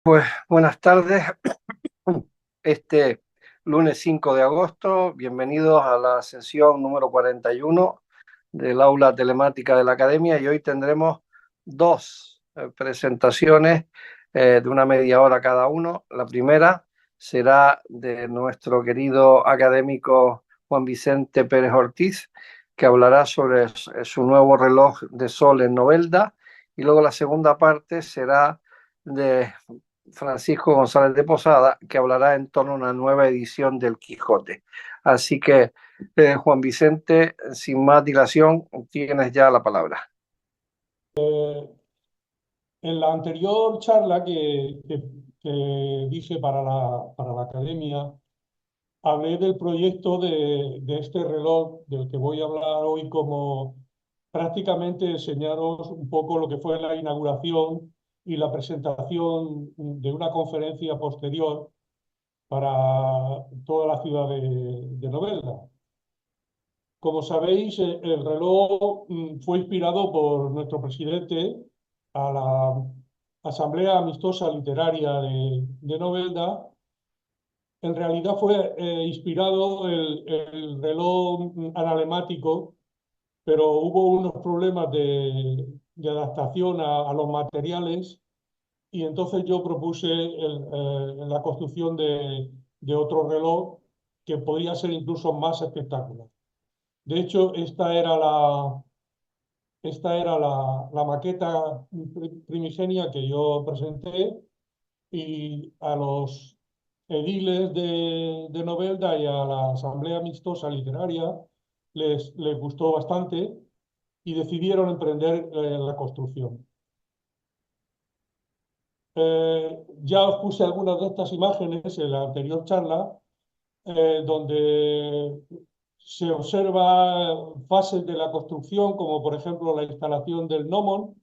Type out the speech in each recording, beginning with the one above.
Pues buenas tardes. Este lunes 5 de agosto, bienvenidos a la sesión número 41 del aula telemática de la Academia y hoy tendremos dos presentaciones de una media hora cada uno. La primera será de nuestro querido académico Juan Vicente Pérez Ortiz, que hablará sobre su nuevo reloj de sol en Novelda, y luego la segunda parte será de Francisco González de Posada, que hablará en torno a una nueva edición del Quijote. Así que, Juan Vicente, sin más dilación, tienes ya la palabra. En la anterior charla que dije para la academia, hablé del proyecto de este reloj del que voy a hablar hoy, como prácticamente enseñaros un poco lo que fue la inauguración y la presentación de una conferencia posterior para toda la ciudad de Novelda. Como sabéis, el reloj fue inspirado por nuestro presidente a la Asamblea Amistosa Literaria de Novelda. En realidad fue inspirado el reloj analemático, pero hubo unos problemas de adaptación a los materiales y entonces yo propuse la construcción de otro reloj que podría ser incluso más espectacular. De hecho, esta era la maqueta primigenia que yo presenté, y a los ediles de Novelda y a la Asamblea Amistosa Literaria les gustó bastante y decidieron emprender la construcción. Ya os puse algunas de estas imágenes en la anterior charla, donde se observa fases de la construcción, como por ejemplo la instalación del gnomon,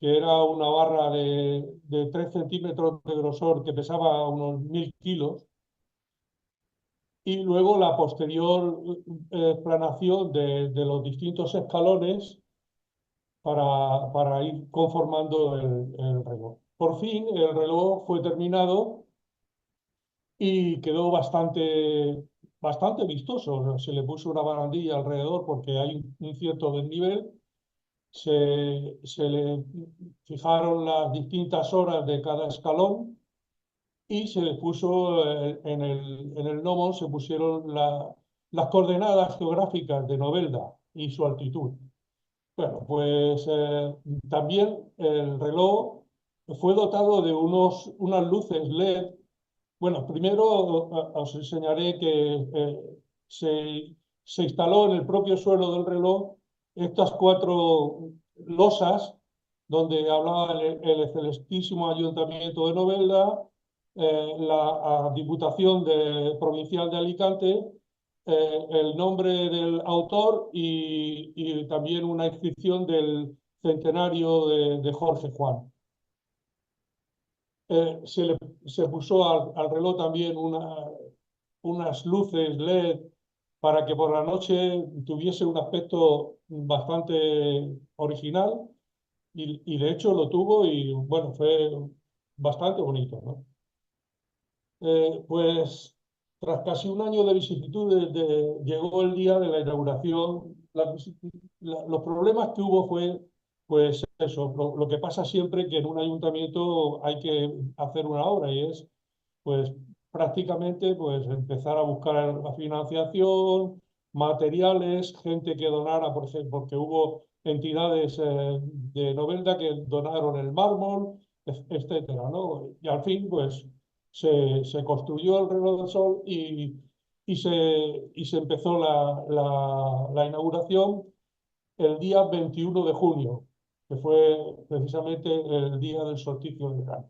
que era una barra de 3 centímetros de grosor que pesaba unos 1000 kilos, y luego la posterior planación de los distintos escalones para ir conformando el reloj. Por fin el reloj fue terminado y quedó bastante vistoso. Se le puso una barandilla alrededor porque hay un cierto desnivel. Se le fijaron las distintas horas de cada escalón y se le puso en el gnomo, se pusieron las coordenadas geográficas de Novelda y su altitud. Bueno, pues también el reloj fue dotado de unas luces LED. Bueno, primero os enseñaré que se instaló en el propio suelo del reloj estas cuatro losas donde hablaba el excelentísimo Ayuntamiento de Novelda, la Diputación Provincial de Alicante, el nombre del autor y también una inscripción del centenario de Jorge Juan. Se le se puso al reloj también unas luces LED para que por la noche tuviese un aspecto bastante original y de hecho lo tuvo y bueno, fue bastante bonito, ¿no? Pues tras casi un año de vicisitudes llegó el día de la inauguración. Los problemas que hubo fue, pues eso, lo que pasa siempre que en un ayuntamiento hay que hacer una obra y es, pues prácticamente, pues empezar a buscar la financiación, materiales, gente que donara, por ejemplo, porque hubo entidades de Novelda que donaron el mármol, etcétera, ¿no? Y al fin, pues se construyó el reloj del sol y se empezó la inauguración el día 21 de junio, que fue precisamente el día del solsticio de verano.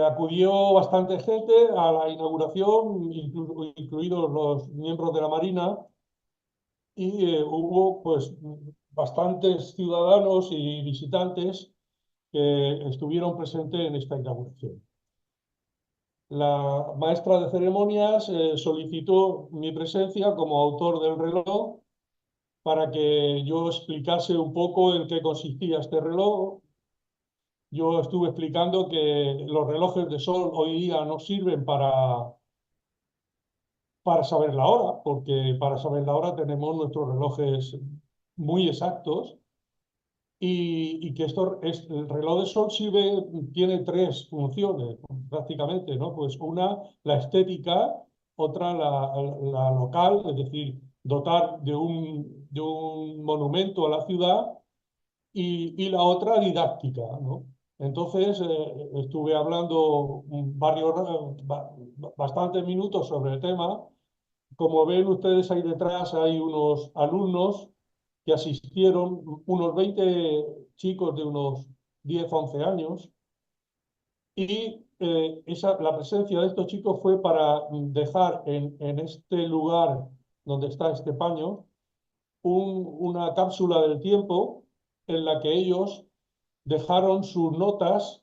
Acudió bastante gente a la inauguración, incluidos los miembros de la Marina, y hubo pues bastantes ciudadanos y visitantes que estuvieron presentes en esta inauguración. La maestra de ceremonias solicitó mi presencia como autor del reloj para que yo explicase un poco en qué consistía este reloj, yo estuve explicando que los relojes de sol hoy día no sirven para saber la hora, porque para saber la hora tenemos nuestros relojes muy exactos y que el reloj de sol tiene tres funciones prácticamente, ¿no? Pues una, la estética, otra, la local, es decir, dotar de un monumento a la ciudad y la otra didáctica, ¿no? Entonces, estuve hablando bastantes minutos sobre el tema. Como ven ustedes ahí detrás, hay unos alumnos que asistieron, unos 20 chicos de unos 10 11 años, y la presencia de estos chicos fue para dejar en este lugar donde está este paño una cápsula del tiempo en la que ellos dejaron sus notas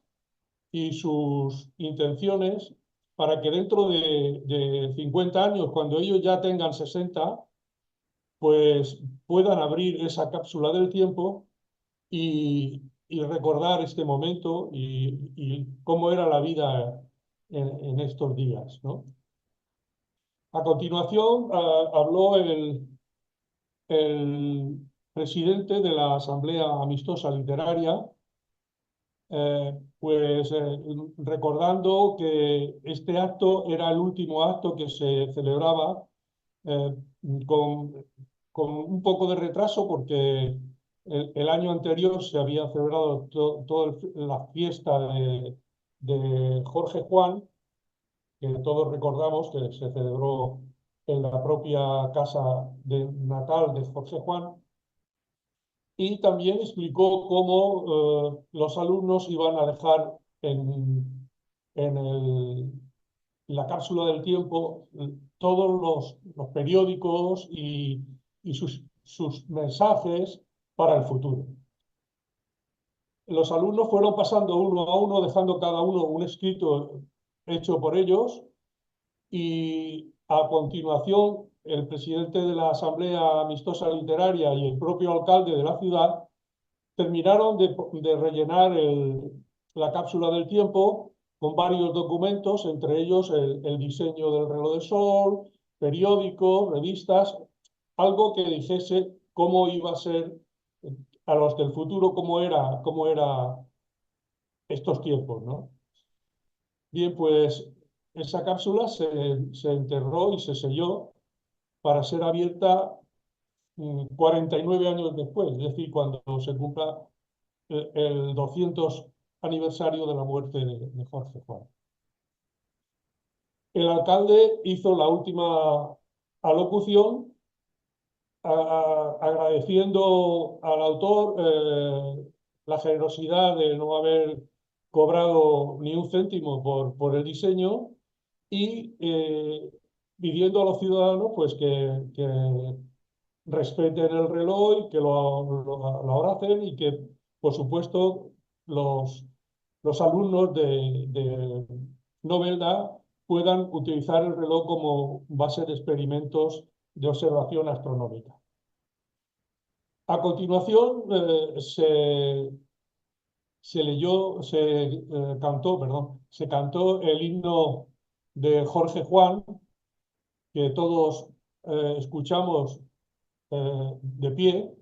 y sus intenciones para que dentro de 50 años, cuando ellos ya tengan 60, pues puedan abrir esa cápsula del tiempo y recordar este momento y cómo era la vida en estos días, ¿no? A continuación, habló el presidente de la Asamblea Amistosa Literaria, recordando que este acto era el último acto que se celebraba eh, con, con un poco de retraso porque el año anterior se había celebrado toda la fiesta de Jorge Juan, que todos recordamos que se celebró en la propia casa natal de Jorge Juan, y también explicó cómo los alumnos iban a dejar en la cápsula del tiempo todos los periódicos y sus mensajes para el futuro. Los alumnos fueron pasando uno a uno, dejando cada uno un escrito hecho por ellos, y a continuación el presidente de la Asamblea Amistosa Literaria y el propio alcalde de la ciudad terminaron de rellenar la cápsula del tiempo con varios documentos, entre ellos el diseño del reloj de sol, periódicos, revistas, algo que dijese cómo iba a ser a los del futuro, cómo era estos tiempos, ¿no? Bien, pues esa cápsula se enterró y se selló para ser abierta 49 años después, es decir, cuando se cumpla el 200 aniversario de la muerte de Jorge Juan. El alcalde hizo la última alocución agradeciendo al autor la generosidad de no haber cobrado ni un céntimo por el diseño y pidiendo a los ciudadanos pues, que respeten el reloj y que lo abracen y que, por supuesto, los, los alumnos de Novelda puedan utilizar el reloj como base de experimentos de observación astronómica. A continuación, se cantó el himno de Jorge Juan, que todos escuchamos de pie,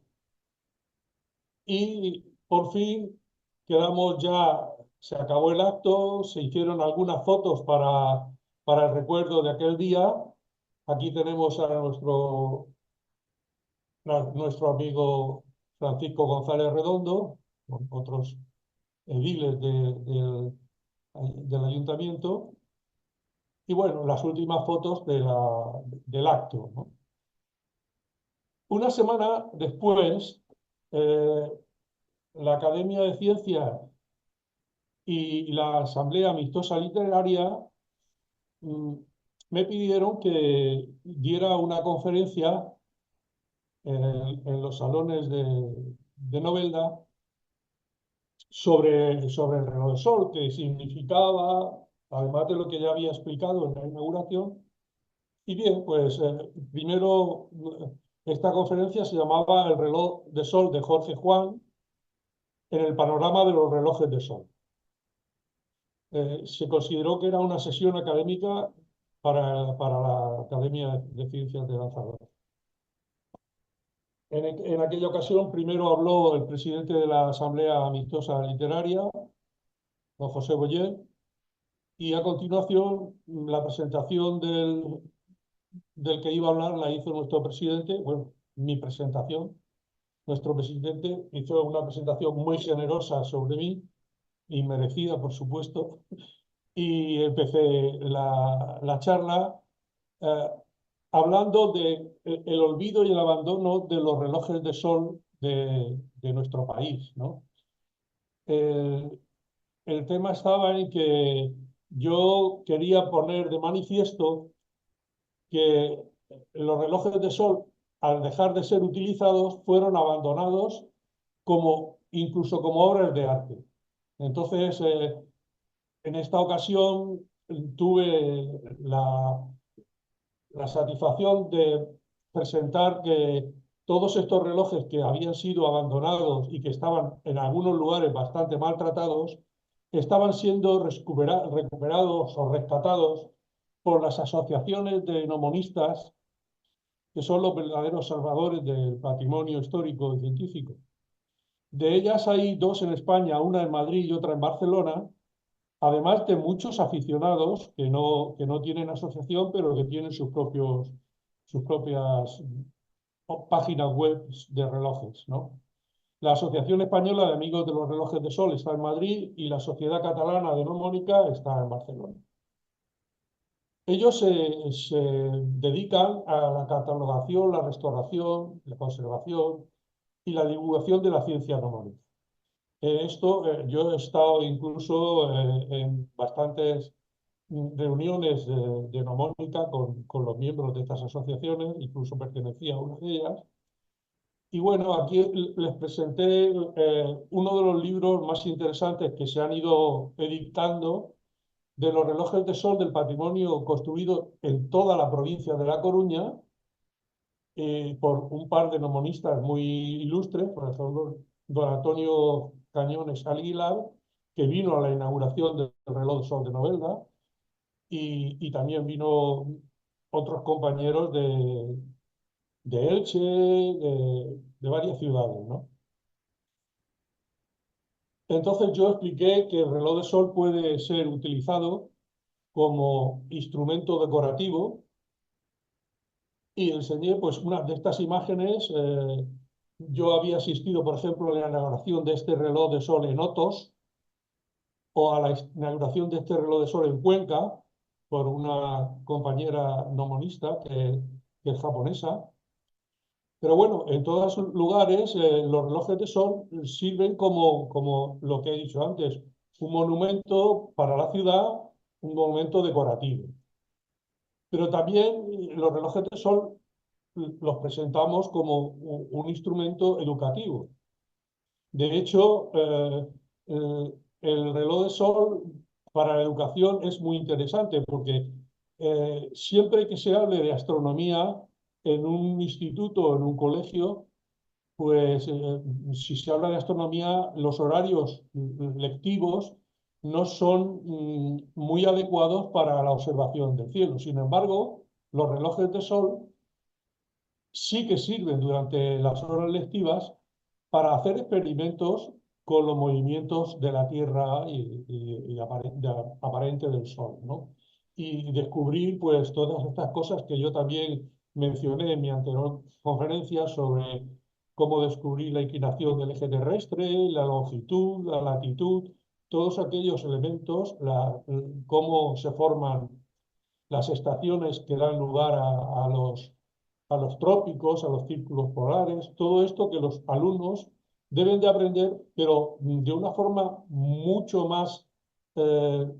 y por fin se acabó el acto, se hicieron algunas fotos para el recuerdo de aquel día. Aquí tenemos a nuestro amigo Francisco González Redondo, con otros ediles del ayuntamiento, y bueno, las últimas fotos del acto, ¿no? Una semana después, eh, la Academia de Ciencias y la Asamblea Amistosa Literaria mm, me pidieron que diera una conferencia en los salones de Novelda sobre el reloj de sol, que significaba, además de lo que ya había explicado en la inauguración. Y bien, pues primero esta conferencia se llamaba El reloj de sol de Jorge Juan en el panorama de los relojes de sol. se consideró que era una sesión académica para la Academia de Ciencias de Lanzarote. En aquella ocasión primero habló el presidente de la Asamblea Amistosa Literaria, don José Boyer, y a continuación la presentación del que iba a hablar la hizo nuestro presidente, bueno, mi presentación. Nuestro presidente hizo una presentación muy generosa sobre mí y merecida, por supuesto, y empecé la charla eh, hablando de el olvido y el abandono de los relojes de sol de nuestro país, ¿no? El, el tema estaba en que yo quería poner de manifiesto que los relojes de sol, al dejar de ser utilizados, fueron abandonados como, incluso como obras de arte. Entonces, en esta ocasión tuve la satisfacción de presentar que todos estos relojes que habían sido abandonados y que estaban en algunos lugares bastante maltratados, estaban siendo recuperados o rescatados por las asociaciones de nomonistas, que son los verdaderos salvadores del patrimonio histórico y científico. De ellas hay dos en España, una en Madrid y otra en Barcelona, además de muchos aficionados que no tienen asociación, pero que tienen sus propias páginas web de relojes, ¿no? La Asociación Española de Amigos de los Relojes de Sol está en Madrid y la Sociedad Catalana de Nomónica está en Barcelona. Ellos se dedican a la catalogación, la restauración, la conservación y la divulgación de la ciencia nomónica. Yo he estado incluso en bastantes reuniones de nomónica con los miembros de estas asociaciones, incluso pertenecía a una de ellas. Y bueno, aquí les presenté uno de los libros más interesantes que se han ido editando de los relojes de sol del patrimonio construido en toda la provincia de La Coruña por un par de nomonistas muy ilustres, por ejemplo, don Antonio Cañones Aguilar, que vino a la inauguración del reloj de sol de Novelda, y también vino otros compañeros de Elche, de varias ciudades, ¿no? Entonces yo expliqué que el reloj de sol puede ser utilizado como instrumento decorativo y enseñé pues una de estas imágenes. Yo había asistido, por ejemplo, a la inauguración de este reloj de sol en Otos o a la inauguración de este reloj de sol en Cuenca por una compañera nomonista que es japonesa. Pero bueno, en todos esos lugares los relojes de sol sirven como lo que he dicho antes, un monumento para la ciudad, un monumento decorativo. Pero también los relojes de sol los presentamos como un instrumento educativo. De hecho, el reloj de sol para la educación es muy interesante porque siempre que se hable de astronomía en un instituto o en un colegio, pues si se habla de astronomía, los horarios lectivos no son muy adecuados para la observación del cielo. Sin embargo, los relojes de sol sí que sirven durante las horas lectivas para hacer experimentos con los movimientos de la Tierra y aparente del Sol, ¿no? Y descubrir pues todas estas cosas que yo también mencioné en mi anterior conferencia sobre cómo descubrir la inclinación del eje terrestre, la longitud, la latitud, todos aquellos elementos, cómo se forman las estaciones que dan lugar a los trópicos, a los círculos polares, todo esto que los alumnos deben de aprender, pero de una forma mucho más eh,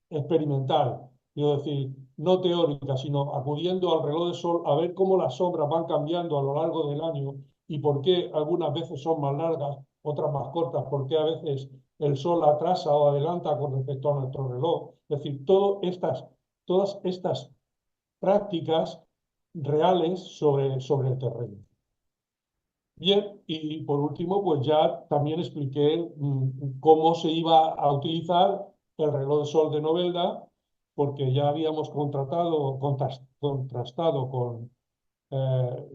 experimental, quiero decir, no teórica, sino acudiendo al reloj de sol a ver cómo las sombras van cambiando a lo largo del año y por qué algunas veces son más largas, otras más cortas, por qué a veces el sol atrasa o adelanta con respecto a nuestro reloj. Es decir, todas estas prácticas reales sobre el terreno. Bien, y por último, pues ya también expliqué cómo se iba a utilizar el reloj de sol de Novelda, porque ya habíamos contrastado con eh,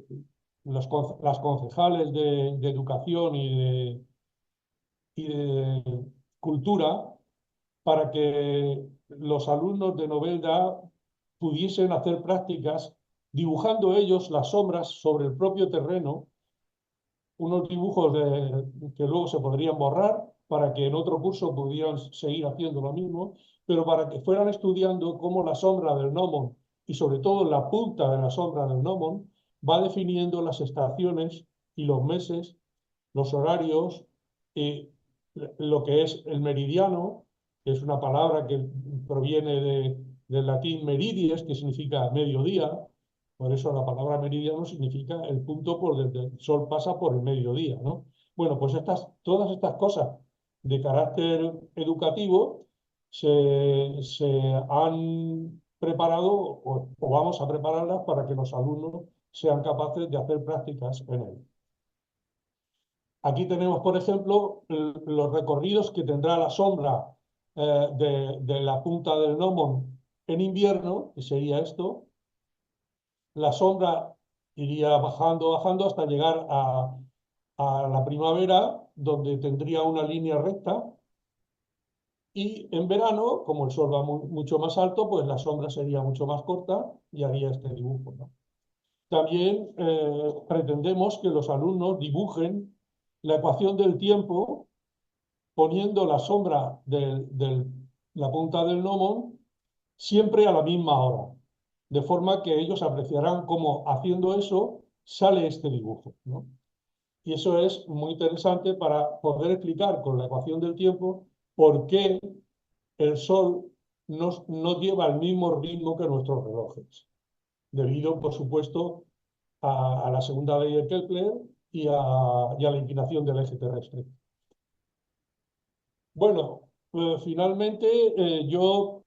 las concejales de educación y de cultura para que los alumnos de Novelda pudiesen hacer prácticas dibujando ellos las sombras sobre el propio terreno, unos dibujos que luego se podrían borrar para que en otro curso pudieran seguir haciendo lo mismo, pero para que fueran estudiando cómo la sombra del gnomon y sobre todo la punta de la sombra del gnomon va definiendo las estaciones y los meses, los horarios, y lo que es el meridiano, que es una palabra que proviene del latín meridies, que significa mediodía. Por eso la palabra meridiano significa el punto por donde el sol pasa por el mediodía, ¿no? Bueno, pues todas estas cosas de carácter educativo se han preparado o vamos a prepararlas para que los alumnos sean capaces de hacer prácticas en él. Aquí tenemos, por ejemplo, los recorridos que tendrá la sombra de la punta del gnomon en invierno, que sería esto. La sombra iría bajando, bajando hasta llegar a la primavera, donde tendría una línea recta. Y en verano, como el sol va mucho más alto, pues la sombra sería mucho más corta y haría este dibujo, ¿no? También pretendemos que los alumnos dibujen la ecuación del tiempo poniendo la sombra de la punta del gnomon siempre a la misma hora, de forma que ellos apreciarán cómo haciendo eso sale este dibujo, ¿no? Y eso es muy interesante para poder explicar con la ecuación del tiempo por qué el Sol no lleva el mismo ritmo que nuestros relojes, debido, por supuesto, a la segunda ley de Kepler y a la inclinación del eje terrestre. Bueno, finalmente yo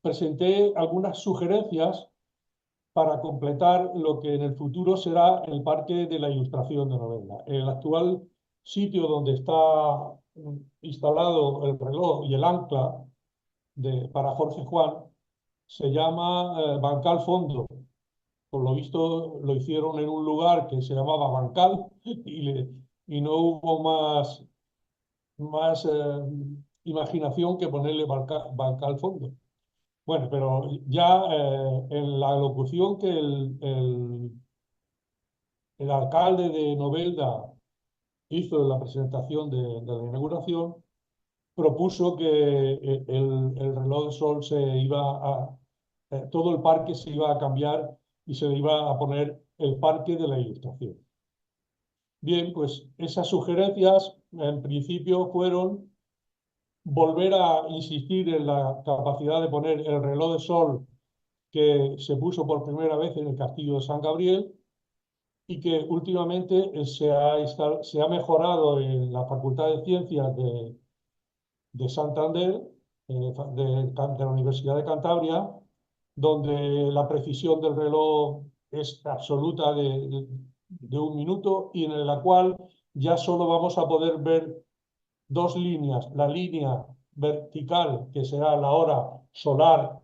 presenté algunas sugerencias para completar lo que en el futuro será el Parque de la Ilustración de Novelda. El actual sitio donde está instalado el reloj y el ancla para Jorge Juan se llama Bancal Fondo. Por lo visto lo hicieron en un lugar que se llamaba Bancal y no hubo más imaginación que ponerle Bancal Fondo. Bueno, pero ya en la locución que el alcalde de Novelda hizo en la presentación de la inauguración, propuso que el reloj de sol todo el parque se iba a cambiar y se iba a poner el Parque de la Ilustración. Bien, pues esas sugerencias en principio fueron volver a insistir en la capacidad de poner el reloj de sol que se puso por primera vez en el Castillo de San Gabriel y que últimamente se ha mejorado en la Facultad de Ciencias de Santander, de la Universidad de Cantabria, donde la precisión del reloj es absoluta de un minuto y en la cual ya solo vamos a poder ver dos líneas. La línea vertical, que será la hora solar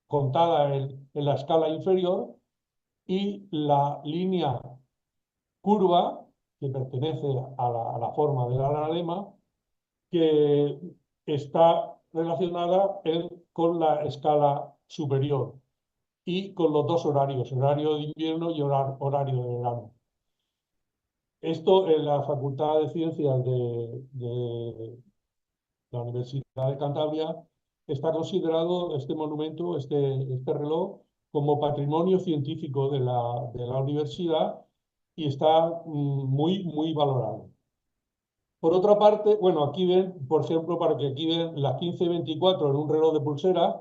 contada en la escala inferior, y la línea curva, que pertenece a la forma del analema, que está relacionada con la escala superior y con los dos horarios, horario de invierno y horario de verano. Esto en la Facultad de Ciencias de la Universidad de Cantabria está considerado este monumento, este reloj, como patrimonio científico de la universidad y está muy, muy valorado. Por otra parte, bueno, aquí ven, por ejemplo, para que aquí ven las 15:24 en un reloj de pulsera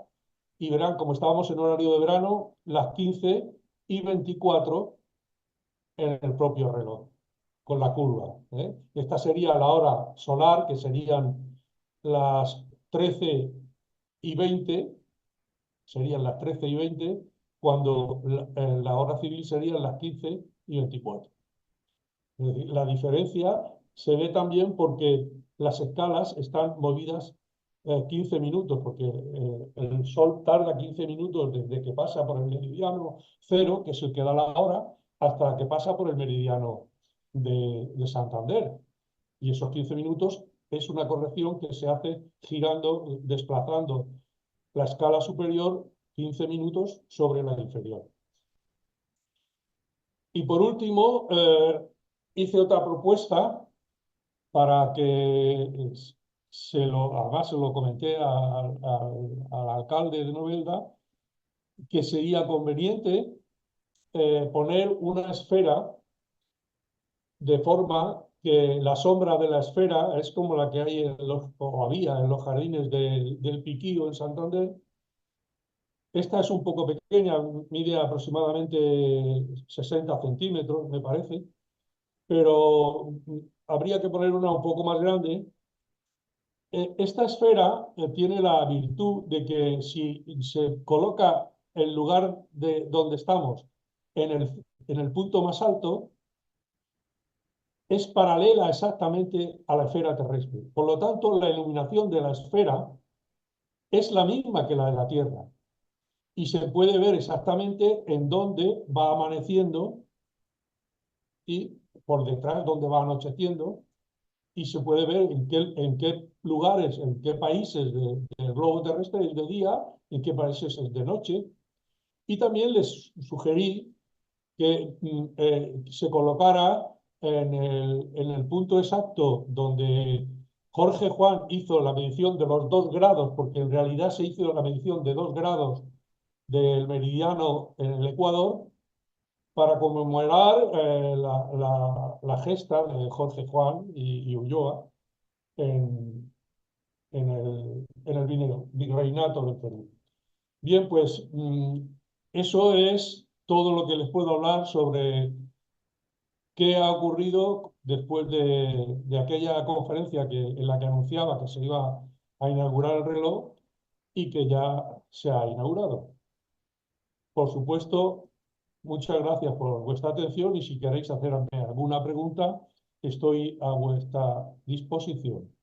y verán, como estábamos en horario de verano, las 15:24 en el propio reloj, con la curva, ¿eh? Esta sería la hora solar, que serían las 13:20, cuando la hora civil serían las 15:24. Es decir, la diferencia se ve también porque las escalas están movidas 15 minutos, porque el Sol tarda 15 minutos desde que pasa por el meridiano cero, que es el que da la hora, hasta que pasa por el meridiano de Santander. Y esos 15 minutos es una corrección que se hace girando, desplazando la escala superior 15 minutos sobre la inferior. Y por último, hice otra propuesta para que además se lo comenté al alcalde de Novelda, que sería conveniente poner una esfera de forma que la sombra de la esfera es como la que hay o había en los jardines del Piquío en Santander. Esta es un poco pequeña, mide aproximadamente 60 centímetros, me parece, pero habría que poner una un poco más grande. Esta esfera tiene la virtud de que si se coloca el lugar de donde estamos en el punto más alto, es paralela exactamente a la esfera terrestre. Por lo tanto, la iluminación de la esfera es la misma que la de la Tierra y se puede ver exactamente en dónde va amaneciendo y por detrás dónde va anocheciendo, y se puede ver en qué lugares, en qué países del globo terrestre es de día, en qué países es de noche. Y también les sugerí que se colocara en el punto exacto donde Jorge Juan hizo la medición de los 2 grados, porque en realidad se hizo la medición de 2 grados del meridiano en el Ecuador, para conmemorar la gesta de Jorge Juan y Ulloa en el virreinato del Perú. Bien, pues eso es todo lo que les puedo hablar sobre qué ha ocurrido después de aquella conferencia en la que anunciaba que se iba a inaugurar el reloj y que ya se ha inaugurado. Por supuesto, muchas gracias por vuestra atención, y si queréis hacerme alguna pregunta, estoy a vuestra disposición.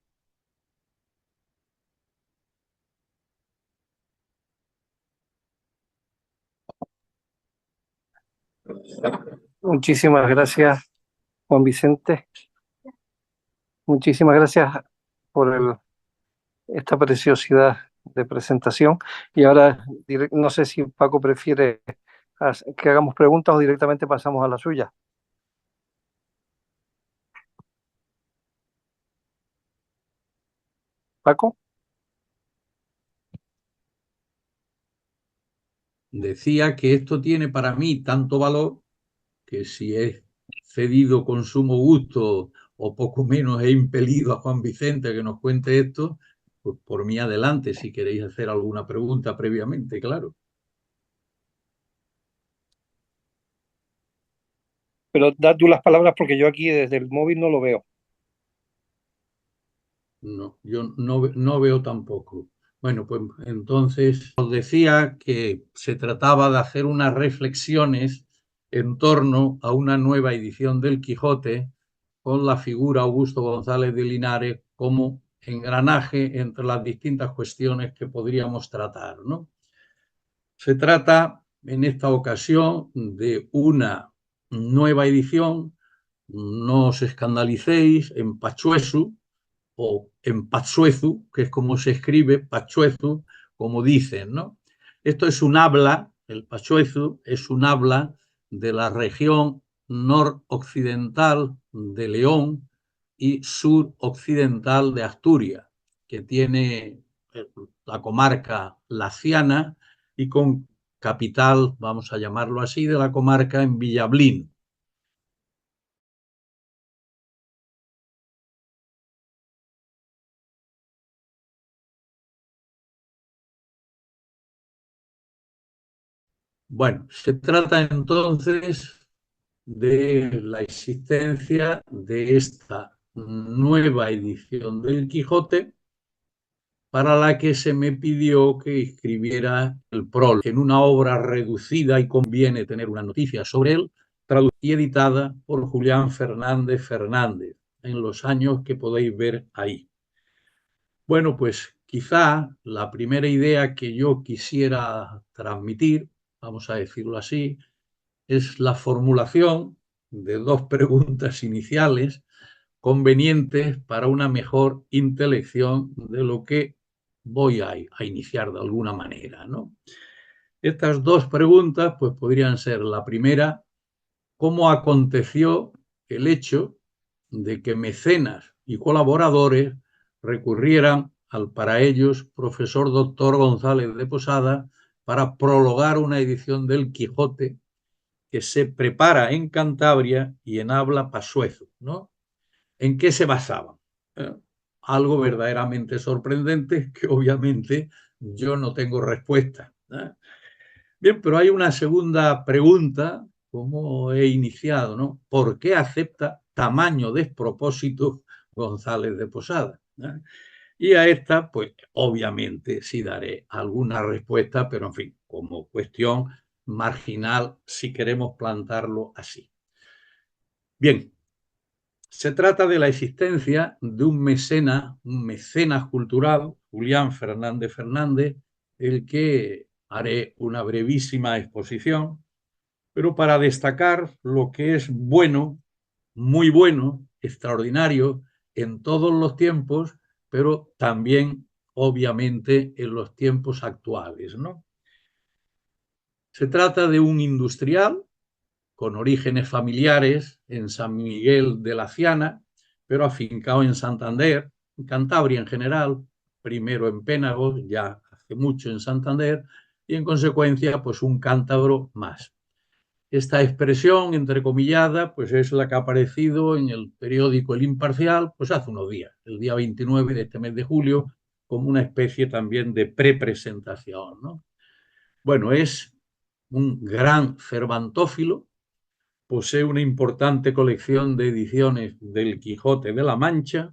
Muchísimas gracias, Juan Vicente. Muchísimas gracias por esta preciosidad de presentación. Y ahora, no sé si Paco prefiere que hagamos preguntas o directamente pasamos a la suya. Paco. Decía que esto tiene para mí tanto valor que si he cedido con sumo gusto o poco menos he impelido a Juan Vicente a que nos cuente esto, pues por mí adelante, si queréis hacer alguna pregunta previamente, claro. Pero da tú las palabras porque yo aquí desde el móvil no lo veo. No, yo no veo tampoco. Bueno, pues entonces os decía que se trataba de hacer unas reflexiones en torno a una nueva edición del Quijote con la figura Augusto González de Linares como engranaje entre las distintas cuestiones que podríamos tratar, ¿no? Se trata en esta ocasión de una nueva edición, no os escandalicéis, en Pachuesu, o en Pachuezu, que es como se escribe, Pachuezu, como dicen, ¿no? Esto es un habla, el Pachuezu es un habla de la región noroccidental de León y suroccidental de Asturias, que tiene la comarca laciana y con capital, vamos a llamarlo así, de la comarca en Villablín. Bueno, se trata entonces de la existencia de esta nueva edición del Quijote, para la que se me pidió que escribiera el prólogo, en una obra reducida, y conviene tener una noticia sobre él, traducida y editada por Julián Fernández Fernández, en los años que podéis ver ahí. Bueno, pues quizá la primera idea que yo quisiera transmitir, vamos a decirlo así, es la formulación de dos preguntas iniciales convenientes para una mejor intelección de lo que voy a iniciar de alguna manera, ¿no? Estas dos preguntas pues podrían ser la primera: ¿cómo aconteció el hecho de que mecenas y colaboradores recurrieran al para ellos profesor doctor González de Posada para prologar una edición del Quijote que se prepara en Cantabria y en habla pasuezo, ¿no? ¿En qué se basaban? ¿Eh? Algo verdaderamente sorprendente que obviamente yo no tengo respuesta, ¿eh? Bien, pero hay una segunda pregunta, como he iniciado, ¿no? ¿Por qué acepta tamaño despropósito González de Posada? ¿Eh? Y a esta, pues obviamente sí daré alguna respuesta, pero en fin, como cuestión marginal, si queremos plantarlo así. Bien, se trata de la existencia de un mecenas cultural, Julián Fernández Fernández, el que haré una brevísima exposición, pero para destacar lo que es bueno, muy bueno, extraordinario en todos los tiempos, pero también, obviamente, en los tiempos actuales, ¿no? Se trata de un industrial con orígenes familiares en San Miguel de la Ciana, pero afincado en Santander, en Cantabria en general, primero en Pénago, ya hace mucho en Santander, y en consecuencia, pues un cántabro más. Esta expresión, entrecomillada, pues es la que ha aparecido en el periódico El Imparcial, pues hace unos días, el día 29 de este mes de julio, como una especie también de prepresentación, ¿no? Bueno, es un gran cervantófilo, posee una importante colección de ediciones del Quijote de la Mancha,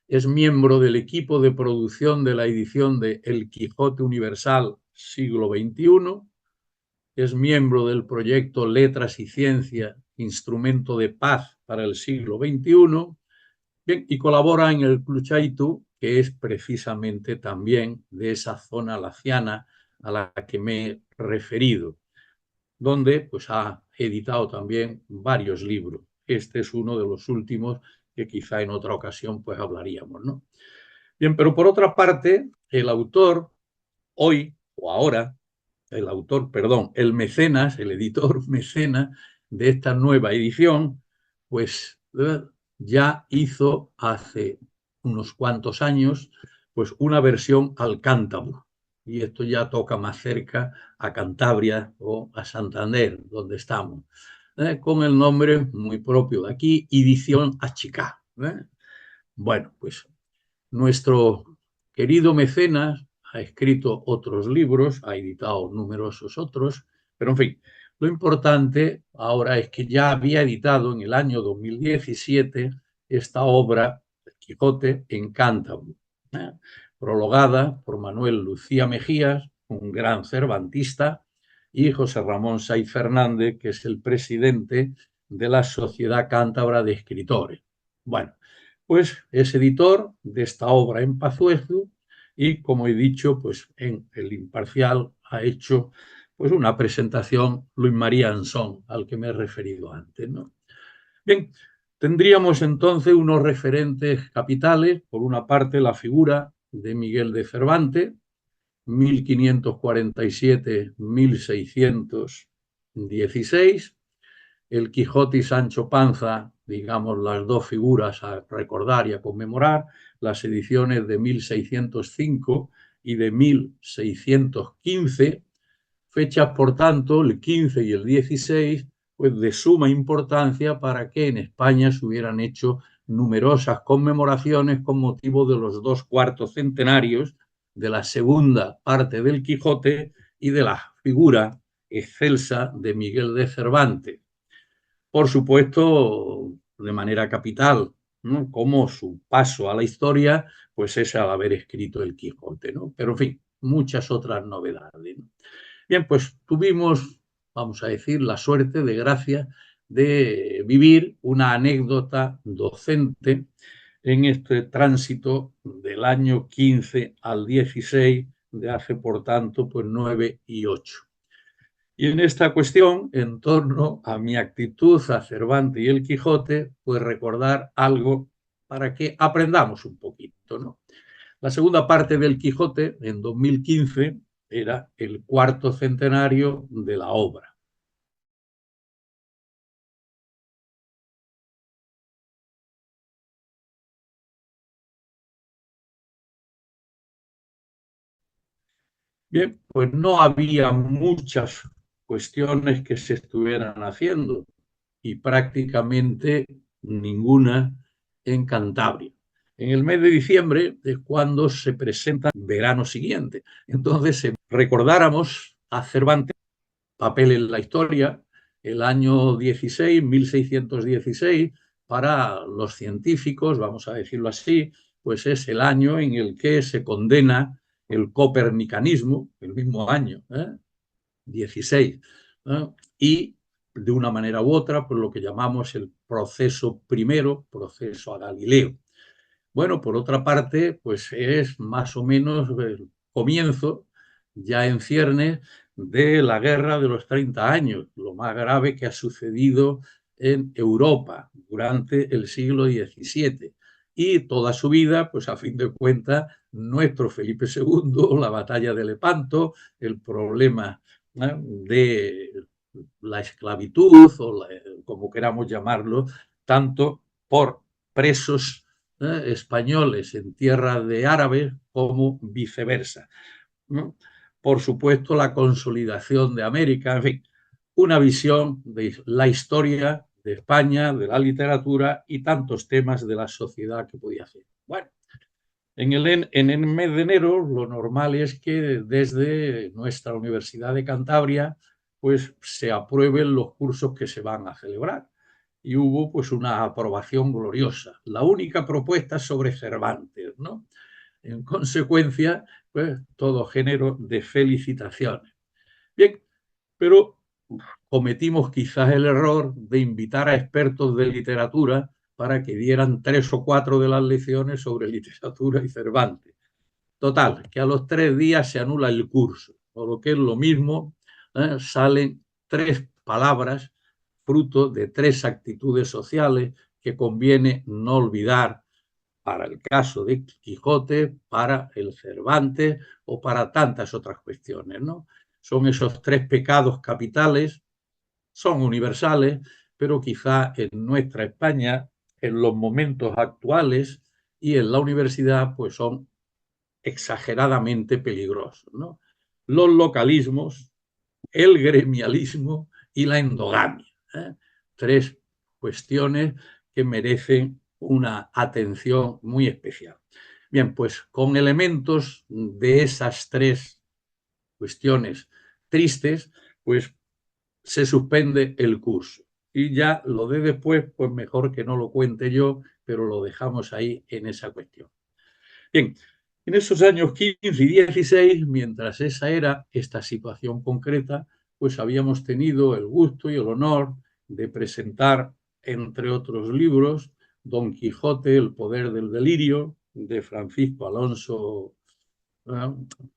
es miembro del equipo de producción de la edición de El Quijote Universal siglo XXI, es miembro del proyecto Letras y Ciencia, Instrumento de Paz para el siglo XXI, bien, y colabora en el Cluchaitu, que es precisamente también de esa zona laciana a la que me he referido, donde pues ha editado también varios libros. Este es uno de los últimos que quizá en otra ocasión pues hablaríamos, ¿no? Bien, pero por otra parte, el autor hoy o ahora, el mecenas, el editor mecenas de esta nueva edición, pues ya hizo hace unos cuantos años pues una versión al cántabro. Y esto ya toca más cerca a Cantabria o a Santander, donde estamos, con el nombre muy propio de aquí, Edición Achicá. Bueno, pues nuestro querido mecenas ha escrito otros libros, ha editado numerosos otros, pero en fin, lo importante ahora es que ya había editado en el año 2017 esta obra, El Quijote en Cántabro, prologada por Manuel Lucía Mejías, un gran cervantista, y José Ramón Saiz Fernández, que es el presidente de la Sociedad Cántabra de Escritores. Bueno, pues es editor de esta obra en Pazuezu y, como he dicho, pues en El Imparcial ha hecho pues una presentación Luis María Ansón, al que me he referido antes, ¿no? Bien, tendríamos entonces unos referentes capitales. Por una parte, la figura de Miguel de Cervantes, 1547-1616, el Quijote y Sancho Panza, digamos, las dos figuras a recordar y a conmemorar, las ediciones de 1605 y de 1615, fechas, por tanto, el 15 y el 16, pues de suma importancia para que en España se hubieran hecho numerosas conmemoraciones con motivo de los 2 cuartos centenarios de la segunda parte del Quijote y de la figura excelsa de Miguel de Cervantes. Por supuesto, de manera capital, ¿no? Como su paso a la historia, pues es al haber escrito el Quijote, ¿no? Pero en fin, muchas otras novedades, ¿no? Bien, pues tuvimos, vamos a decir, la suerte de gracia de vivir una anécdota docente en este tránsito del año 15 al 16, de hace, por tanto, pues 9 y 8. Y en esta cuestión, en torno a mi actitud a Cervantes y el Quijote, pues recordar algo para que aprendamos un poquito, ¿no? La segunda parte del Quijote, en 2015, era el cuarto centenario de la obra. Bien, pues no había muchas cuestiones que se estuvieran haciendo y prácticamente ninguna en Cantabria. En el mes de diciembre es cuando se presenta el verano siguiente. Entonces, si recordáramos a Cervantes, papel en la historia, el año 16, 1616, para los científicos, vamos a decirlo así, pues es el año en el que se condena el copernicanismo, el mismo año, 16, y de una manera u otra, por lo que llamamos el proceso primero, proceso a Galileo. Bueno, por otra parte, pues es más o menos el comienzo, ya en ciernes, de la Guerra de los 30 años, lo más grave que ha sucedido en Europa durante el siglo XVII. Y toda su vida, pues a fin de cuentas, nuestro Felipe II, la batalla de Lepanto, el problema de la esclavitud, o como queramos llamarlo, tanto por presos españoles en tierra de árabes como viceversa, ¿no? Por supuesto, la consolidación de América, en fin, una visión de la historia de España, de la literatura y tantos temas de la sociedad que podía hacer. Bueno, en el mes de enero lo normal es que desde nuestra Universidad de Cantabria pues se aprueben los cursos que se van a celebrar. Y hubo pues una aprobación gloriosa. La única propuesta sobre Cervantes, ¿no? En consecuencia, pues todo género de felicitaciones. Bien, pero cometimos quizás el error de invitar a expertos de literatura para que dieran 3 o 4 de las lecciones sobre literatura y Cervantes. Total, que a los 3 días se anula el curso, o lo que es lo mismo, salen 3 palabras fruto de 3 actitudes sociales que conviene no olvidar para el caso de Quijote, para el Cervantes o para tantas otras cuestiones, ¿no? Son esos 3 pecados capitales, son universales, pero quizá en nuestra España, en los momentos actuales y en la universidad, pues son exageradamente peligrosos, ¿no? Los localismos, el gremialismo y la endogamia. 3 cuestiones que merecen una atención muy especial. Bien, pues con elementos de esas 3 cuestiones tristes, pues se suspende el curso. Y ya lo de después, pues mejor que no lo cuente yo, pero lo dejamos ahí en esa cuestión. Bien, en esos años 15 y 16, mientras esa era esta situación concreta, pues habíamos tenido el gusto y el honor de presentar, entre otros libros, Don Quijote, el poder del delirio, de Francisco Alonso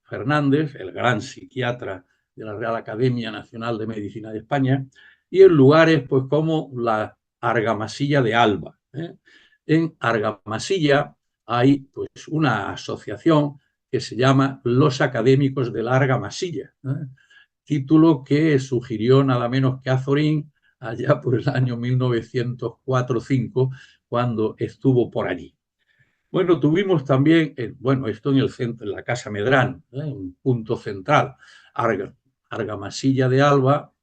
Fernández, el gran psiquiatra de la Real Academia Nacional de Medicina de España, y en lugares pues como la Argamasilla de Alba. En Argamasilla hay pues una asociación que se llama Los Académicos de la Argamasilla, título que sugirió nada menos que Azorín allá por el año 1904-5, cuando estuvo por allí. Bueno, tuvimos también, bueno, esto en el centro, en la Casa Medrano, un punto central, Argamasilla de Alba,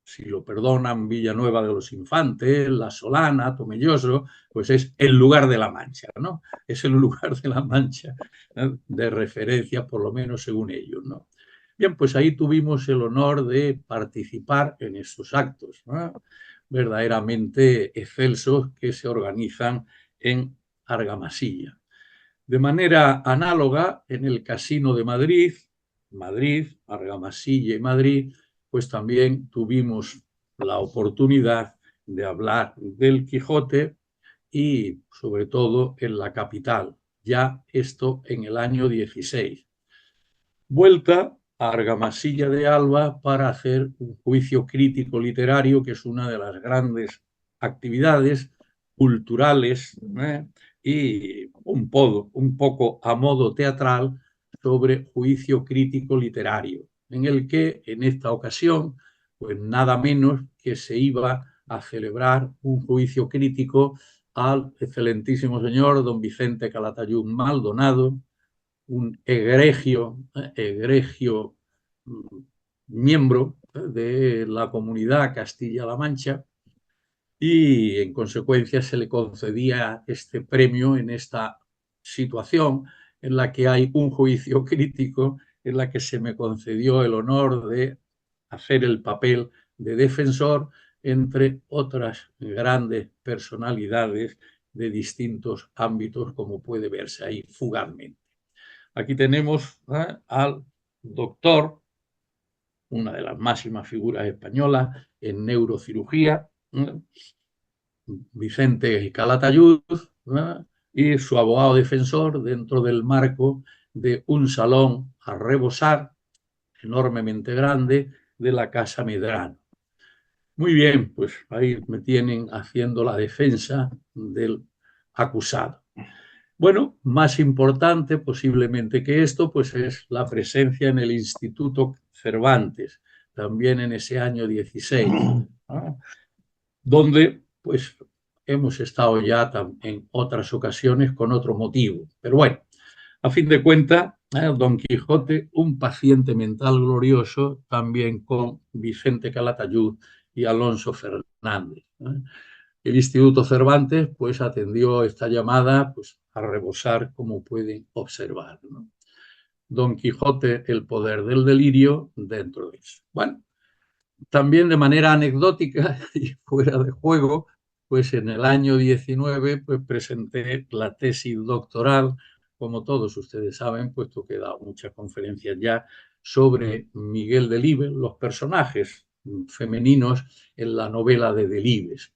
si lo perdonan, Villanueva de los Infantes, La Solana, Tomelloso, pues es el lugar de la Mancha, ¿no? Es el lugar de la Mancha, de referencia, por lo menos según ellos, ¿no? Bien, pues ahí tuvimos el honor de participar en estos actos, ¿no? Verdaderamente excelsos que se organizan en Argamasilla. De manera análoga, en el Casino de Madrid, Argamasilla y Madrid, pues también tuvimos la oportunidad de hablar del Quijote y sobre todo en la capital, ya esto en el año 16. Vuelta a Argamasilla de Alba para hacer un juicio crítico literario, que es una de las grandes actividades culturales, y un poco a modo teatral sobre juicio crítico literario, en el que en esta ocasión, pues nada menos que se iba a celebrar un juicio crítico al excelentísimo señor don Vicente Calatayud Maldonado, un egregio miembro de la comunidad Castilla-La Mancha, y en consecuencia se le concedía este premio en esta situación en la que hay un juicio crítico, en la que se me concedió el honor de hacer el papel de defensor entre otras grandes personalidades de distintos ámbitos, como puede verse ahí fugazmente. Aquí tenemos al doctor, una de las máximas figuras españolas en neurocirugía, Vicente Calatayud, y su abogado defensor dentro del marco de un salón a rebosar enormemente grande de la Casa Medrano. Muy bien, pues ahí me tienen haciendo la defensa del acusado. Bueno, más importante posiblemente que esto, pues es la presencia en el Instituto Cervantes, también en ese año 16, donde pues hemos estado ya en otras ocasiones con otro motivo. Pero bueno, a fin de cuentas, Don Quijote, un paciente mental glorioso, también con Vicente Calatayud y Alonso Fernández. El Instituto Cervantes pues atendió esta llamada pues a rebosar, como pueden observar, ¿no? Don Quijote, el poder del delirio, dentro de eso. Bueno, también de manera anecdótica y fuera de juego, pues en el año 19 pues presenté la tesis doctoral, como todos ustedes saben, puesto que he dado muchas conferencias ya sobre Miguel Delibes, los personajes femeninos en la novela de Delibes.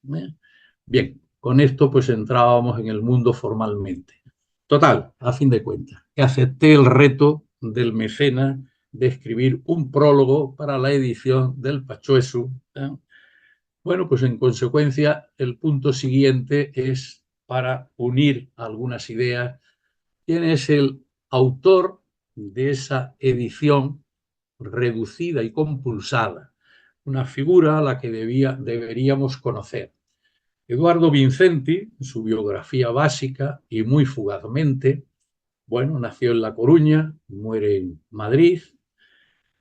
Bien, con esto pues entrábamos en el mundo formalmente. Total, a fin de cuentas, que acepté el reto del mecenas de escribir un prólogo para la edición del Pachuesu. Bueno, pues en consecuencia, el punto siguiente es para unir algunas ideas. ¿Quién es el autor de esa edición reducida y compulsada? Una figura a la que deberíamos conocer. Eduardo Vincenti, en su biografía básica y muy fugazmente, bueno, nació en La Coruña, muere en Madrid,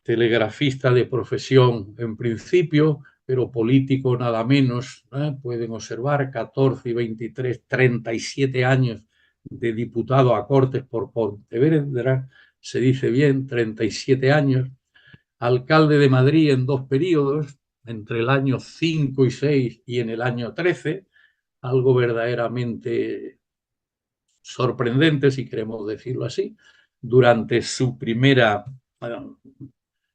telegrafista de profesión en principio, pero político nada menos, pueden observar 14 y 23, 37 años de diputado a Cortes por Pontevedra, se dice bien, 37 años, alcalde de Madrid en 2 periodos, entre el año 5 y 6 y en el año 13, algo verdaderamente sorprendente, si queremos decirlo así, durante su primera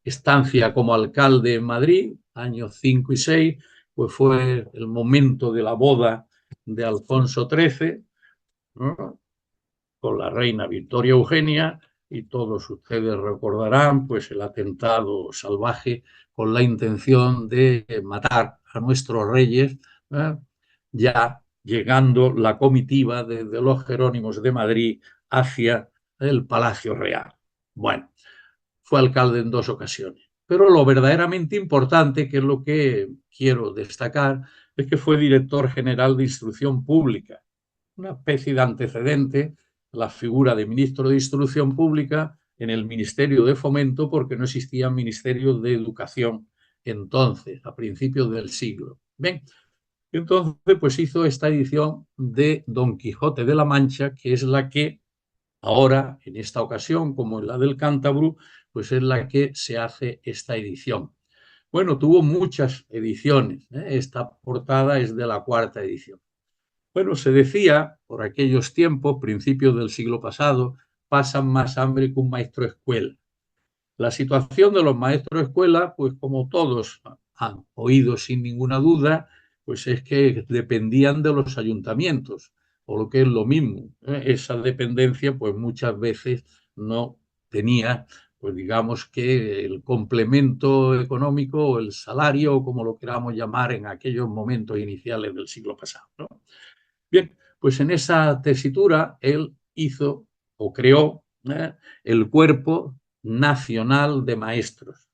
estancia como alcalde en Madrid, años 5 y 6, pues fue el momento de la boda de Alfonso XIII, ¿no?, con la reina Victoria Eugenia, y todos ustedes recordarán pues el atentado salvaje con la intención de matar a nuestros reyes, ya llegando la comitiva desde los Jerónimos de Madrid hacia el Palacio Real. Bueno, fue alcalde en 2 ocasiones. Pero lo verdaderamente importante, que es lo que quiero destacar, es que fue director general de Instrucción Pública, una especie de antecedente a la figura de ministro de Instrucción Pública en el Ministerio de Fomento, porque no existía Ministerio de Educación entonces, a principios del siglo. Bien, entonces pues hizo esta edición de Don Quijote de la Mancha, que es la que ahora, en esta ocasión, como en la del Cántabro, pues es la que se hace esta edición. Bueno, tuvo muchas ediciones, esta portada es de la 4ª edición. Bueno, se decía por aquellos tiempos, principios del siglo pasado, pasan más hambre que un maestro de escuela. La situación de los maestros de escuela, pues como todos han oído sin ninguna duda, pues es que dependían de los ayuntamientos, o lo que es lo mismo, esa dependencia pues muchas veces no tenía, pues digamos que el complemento económico o el salario, o como lo queramos llamar en aquellos momentos iniciales del siglo pasado, ¿no? Bien, pues en esa tesitura él hizo o creó el Cuerpo Nacional de Maestros.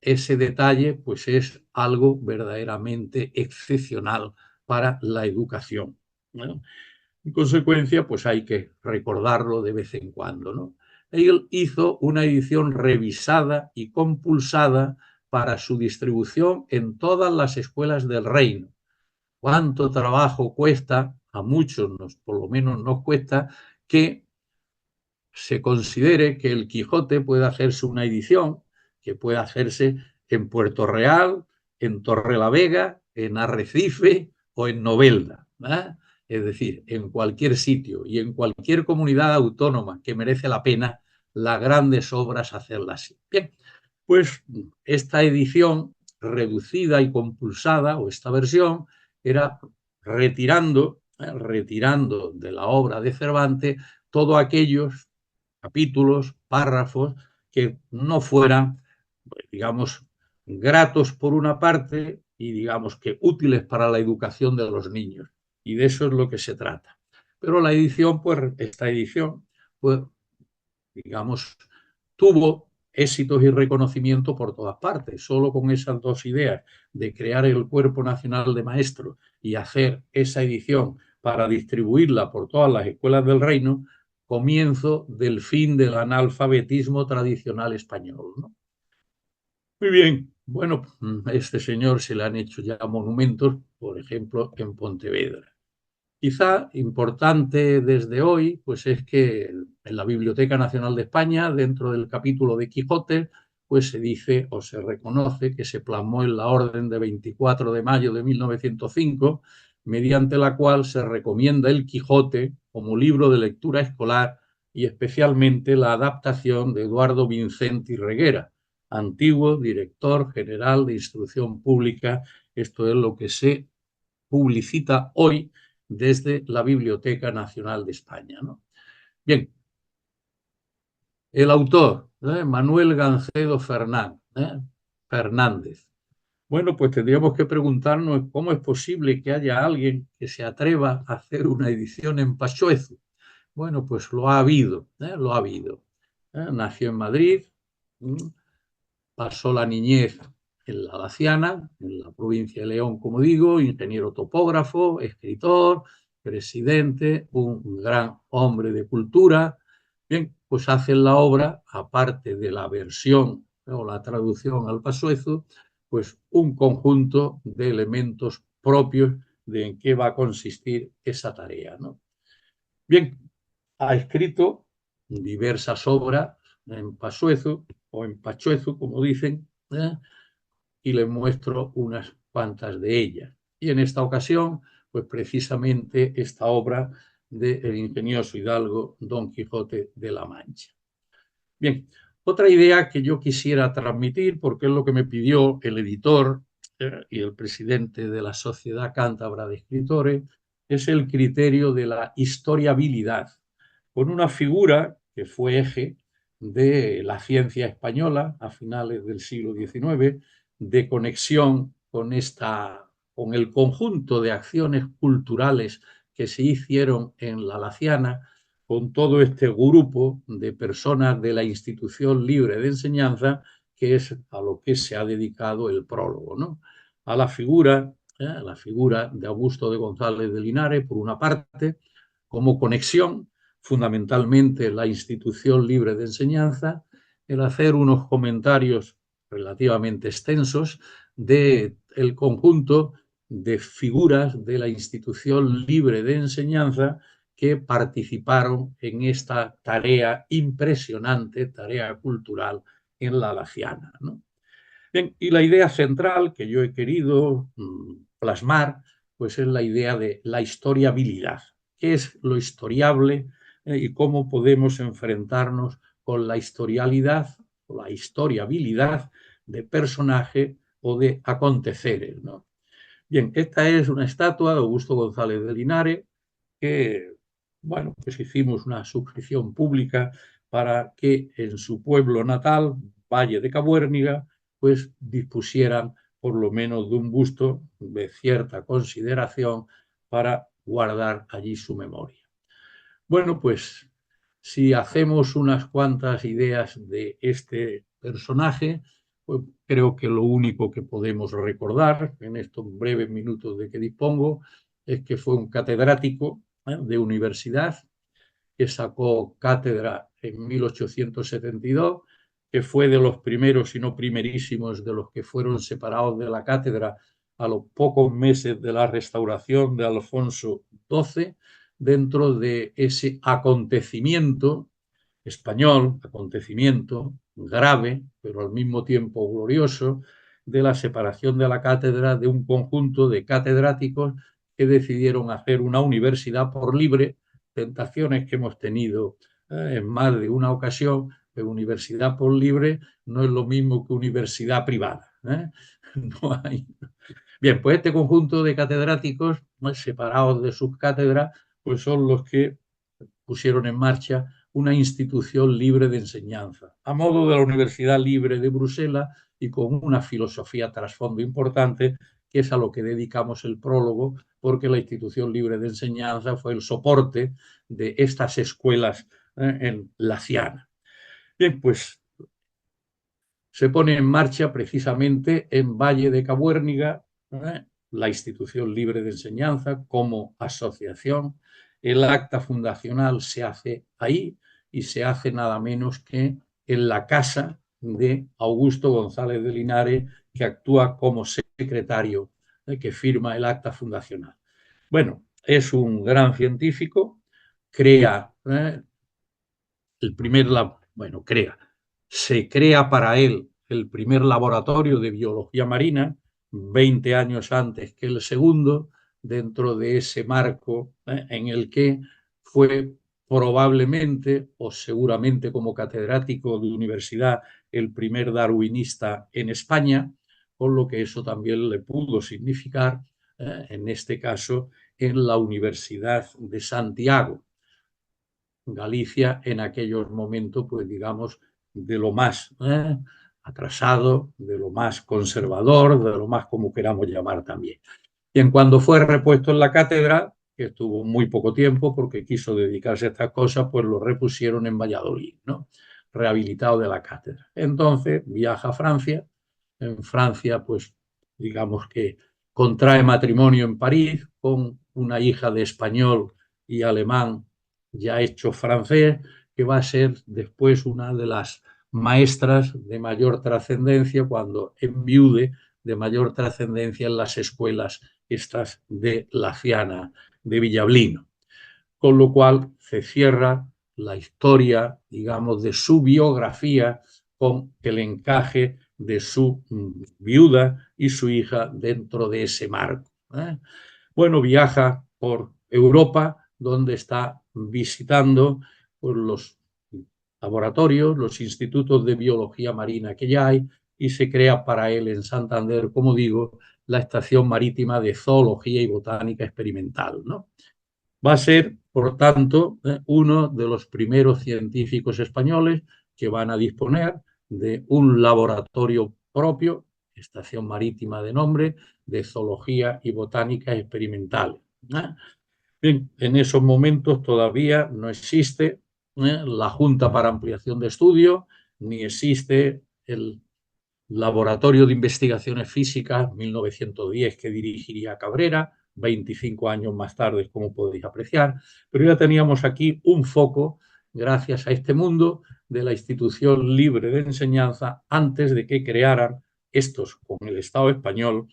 Ese detalle pues es algo verdaderamente excepcional para la educación, ¿no? En consecuencia, pues hay que recordarlo de vez en cuando, ¿no? Él hizo una edición revisada y compulsada para su distribución en todas las escuelas del reino. ¿Cuánto trabajo cuesta? A muchos, por lo menos nos cuesta, que se considere que el Quijote puede hacerse una edición, que puede hacerse en Puerto Real, en Torrelavega, en Arrecife o en Novelda, ¿eh? Es decir, en cualquier sitio y en cualquier comunidad autónoma que merece la pena las grandes obras hacerlas así. Bien, pues esta edición reducida y compulsada, o esta versión, era retirando de la obra de Cervantes todos aquellos capítulos, párrafos que no fueran, digamos, gratos por una parte y digamos que útiles para la educación de los niños. Y de eso es lo que se trata. Pero la edición, pues esta edición, pues digamos, tuvo éxitos y reconocimiento por todas partes. Solo con esas dos ideas de crear el Cuerpo Nacional de Maestros y hacer esa edición para distribuirla por todas las escuelas del reino, comienzo del fin del analfabetismo tradicional español, ¿no? Muy bien, bueno, a este señor se le han hecho ya monumentos, por ejemplo, en Pontevedra. Quizá importante desde hoy, pues es que en la Biblioteca Nacional de España, dentro del capítulo de Quijote, pues se dice o se reconoce que se plasmó en la orden de 24 de mayo de 1905, mediante la cual se recomienda el Quijote como libro de lectura escolar y especialmente la adaptación de Eduardo Vicente y Reguera, antiguo director general de Instrucción Pública. Esto es lo que se publicita hoy desde la Biblioteca Nacional de España, ¿no? Bien, el autor, Manuel Gancedo Fernández. Bueno, pues tendríamos que preguntarnos cómo es posible que haya alguien que se atreva a hacer una edición en pachuezo. Bueno, pues lo ha habido, lo ha habido. Nació en Madrid, pasó la niñez en la Laciana, en la provincia de León, como digo, ingeniero topógrafo, escritor, presidente, un gran hombre de cultura. Bien, pues hacen la obra, aparte de la versión o la traducción al pachuezo, pues un conjunto de elementos propios de en qué va a consistir esa tarea, ¿no? Bien, ha escrito diversas obras en pachuezo o en pachuezo, como dicen, y les muestro unas cuantas de ellas. Y en esta ocasión, pues precisamente esta obra del ingenioso hidalgo Don Quijote de la Mancha. Bien, otra idea que yo quisiera transmitir, porque es lo que me pidió el editor y el presidente de la Sociedad Cántabra de Escritores, es el criterio de la historiabilidad, con una figura que fue eje de la ciencia española a finales del siglo XIX, de conexión con el conjunto de acciones culturales que se hicieron en la Laciana, con todo este grupo de personas de la Institución Libre de Enseñanza, que es a lo que se ha dedicado el prólogo, ¿no? A la figura de Augusto de González de Linares, por una parte, como conexión, fundamentalmente la Institución Libre de Enseñanza, el hacer unos comentarios relativamente extensos del conjunto de figuras de la Institución Libre de Enseñanza que participaron en esta tarea impresionante, tarea cultural en la Laciana, ¿no? Bien, y la idea central que yo he querido plasmar, pues es la idea de la historiabilidad. ¿Qué es lo historiable y cómo podemos enfrentarnos con la historialidad o la historiabilidad de personajes o de aconteceres, ¿no? Bien, esta es una estatua de Augusto González de Linares que, bueno, pues hicimos una suscripción pública para que en su pueblo natal, Valle de Cabuérniga, pues dispusieran por lo menos de un busto de cierta consideración para guardar allí su memoria. Bueno, pues si hacemos unas cuantas ideas de este personaje, pues creo que lo único que podemos recordar en estos breves minutos de que dispongo es que fue un catedrático de universidad que sacó cátedra en 1872, que fue de los primeros, y no primerísimos, de los que fueron separados de la cátedra a los pocos meses de la restauración de Alfonso XII, dentro de ese acontecimiento español, acontecimiento grave, pero al mismo tiempo glorioso, de la separación de la cátedra de un conjunto de catedráticos que decidieron hacer una universidad por libre, tentaciones que hemos tenido en más de una ocasión, pero universidad por libre no es lo mismo que universidad privada. No hay. Bien, pues este conjunto de catedráticos, separados de sus cátedras, pues son los que pusieron en marcha una institución libre de enseñanza, a modo de la Universidad Libre de Bruselas y con una filosofía trasfondo importante, que es a lo que dedicamos el prólogo, porque la institución libre de enseñanza fue el soporte de estas escuelas en Laciana. Bien, pues se pone en marcha precisamente en Valle de Cabuérniga la institución libre de enseñanza como asociación. El acta fundacional se hace ahí y se hace nada menos que en la casa de Augusto González de Linares, que actúa como secretario, que firma el acta fundacional. Bueno, es un gran científico, crea el primer, bueno, se crea para él el primer laboratorio de biología marina, 20 años antes que el segundo, dentro de ese marco en el que fue probablemente o seguramente como catedrático de universidad el primer darwinista en España, con lo que eso también le pudo significar, en este caso, en la Universidad de Santiago. Galicia en aquellos momentos, pues digamos, de lo más atrasado, de lo más conservador, de lo más como queramos llamar también. Y en cuando fue repuesto en la cátedra, que estuvo muy poco tiempo porque quiso dedicarse a estas cosas, pues lo repusieron en Valladolid, ¿no? Rehabilitado de la cátedra. Entonces viaja a Francia. En Francia, pues digamos que contrae matrimonio en París con una hija de español y alemán ya hecho francés, que va a ser después una de las maestras de mayor trascendencia cuando enviude, de mayor trascendencia en las escuelas estas de Laciana, de Villablino. Con lo cual se cierra la historia, digamos, de su biografía con el encaje de su viuda y su hija dentro de ese marco. Bueno, viaja por Europa, donde está visitando pues, los laboratorios, los institutos de biología marina que ya hay, y se crea para él en Santander, como digo, la Estación Marítima de Zoología y Botánica Experimental, ¿no? Va a ser, por tanto, uno de los primeros científicos españoles que van a disponer de un laboratorio propio, Estación Marítima de nombre, de Zoología y Botánica Experimental. Bien, en esos momentos todavía no existe la Junta para Ampliación de Estudios, ni existe el Laboratorio de Investigaciones Físicas 1910 que dirigiría Cabrera, 25 años más tarde, como podéis apreciar, pero ya teníamos aquí un foco, gracias a este mundo, de la institución libre de enseñanza antes de que crearan estos, con el Estado español,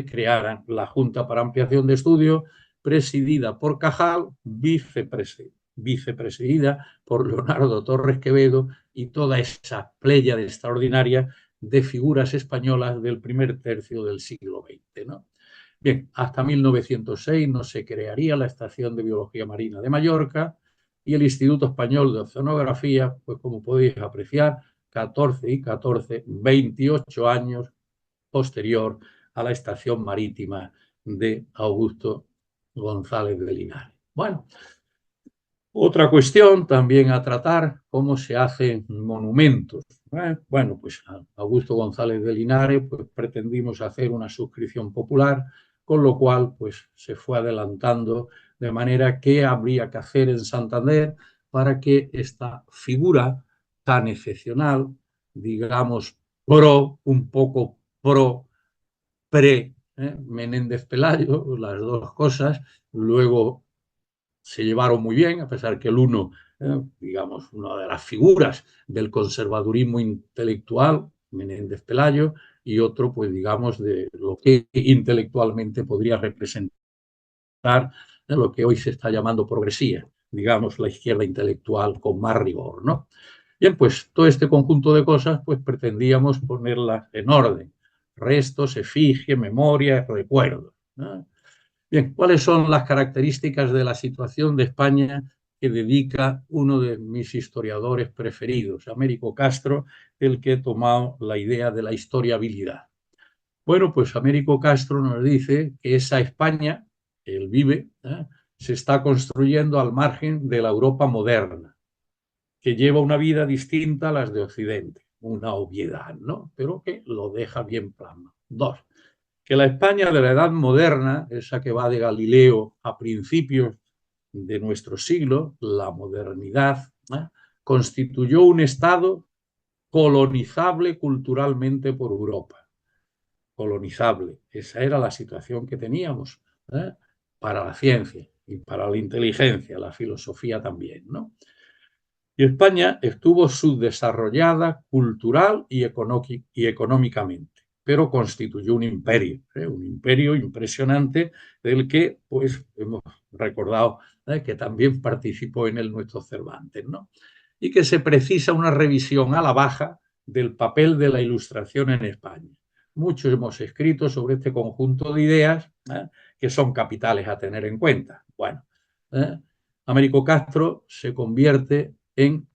crearan la Junta para Ampliación de Estudios, presidida por Cajal, vicepresidida por Leonardo Torres Quevedo y toda esa pléyade extraordinaria de figuras españolas del primer tercio del siglo XX, ¿no? Bien, hasta 1906 no se crearía la Estación de Biología Marina de Mallorca y el Instituto Español de Oceanografía, pues como podéis apreciar, 14 y 14, 28 años posterior a la Estación Marítima de Augusto González de Linares. Bueno, otra cuestión también a tratar, cómo se hacen monumentos. Bueno, pues a Augusto González de Linares pues pretendimos hacer una suscripción popular, con lo cual pues se fue adelantando, de manera que habría que hacer en Santander para que esta figura tan excepcional, digamos, un poco Menéndez Pelayo, las dos cosas, luego se llevaron muy bien, a pesar que el uno, digamos, una de las figuras del conservadurismo intelectual, Menéndez Pelayo, y otro, pues digamos, de lo que intelectualmente podría representar lo que hoy se está llamando progresía, digamos, la izquierda intelectual con más rigor, ¿no? Bien, pues todo este conjunto de cosas, pues pretendíamos ponerlas en orden. Restos, efigie, memoria, recuerdos, ¿no? Bien, ¿cuáles son las características de la situación de España que dedica uno de mis historiadores preferidos, Américo Castro, el que he tomado la idea de la historiabilidad? Bueno, pues Américo Castro nos dice que esa España, que él vive, se está construyendo al margen de la Europa moderna, que lleva una vida distinta a las de Occidente. Una obviedad, ¿no? Pero que lo deja bien plano. Dos, que la España de la Edad Moderna, esa que va de Galileo a principios de nuestro siglo, la modernidad, constituyó un Estado colonizable culturalmente por Europa. Colonizable. Esa era la situación que teníamos, para la ciencia y para la inteligencia, la filosofía también, ¿no? Y España estuvo subdesarrollada cultural y económicamente, pero constituyó un imperio impresionante del que pues hemos recordado que también participó en él nuestro Cervantes, ¿no? Y que se precisa una revisión a la baja del papel de la Ilustración en España. Muchos hemos escrito sobre este conjunto de ideas que son capitales a tener en cuenta. Bueno, Américo Castro se convierte en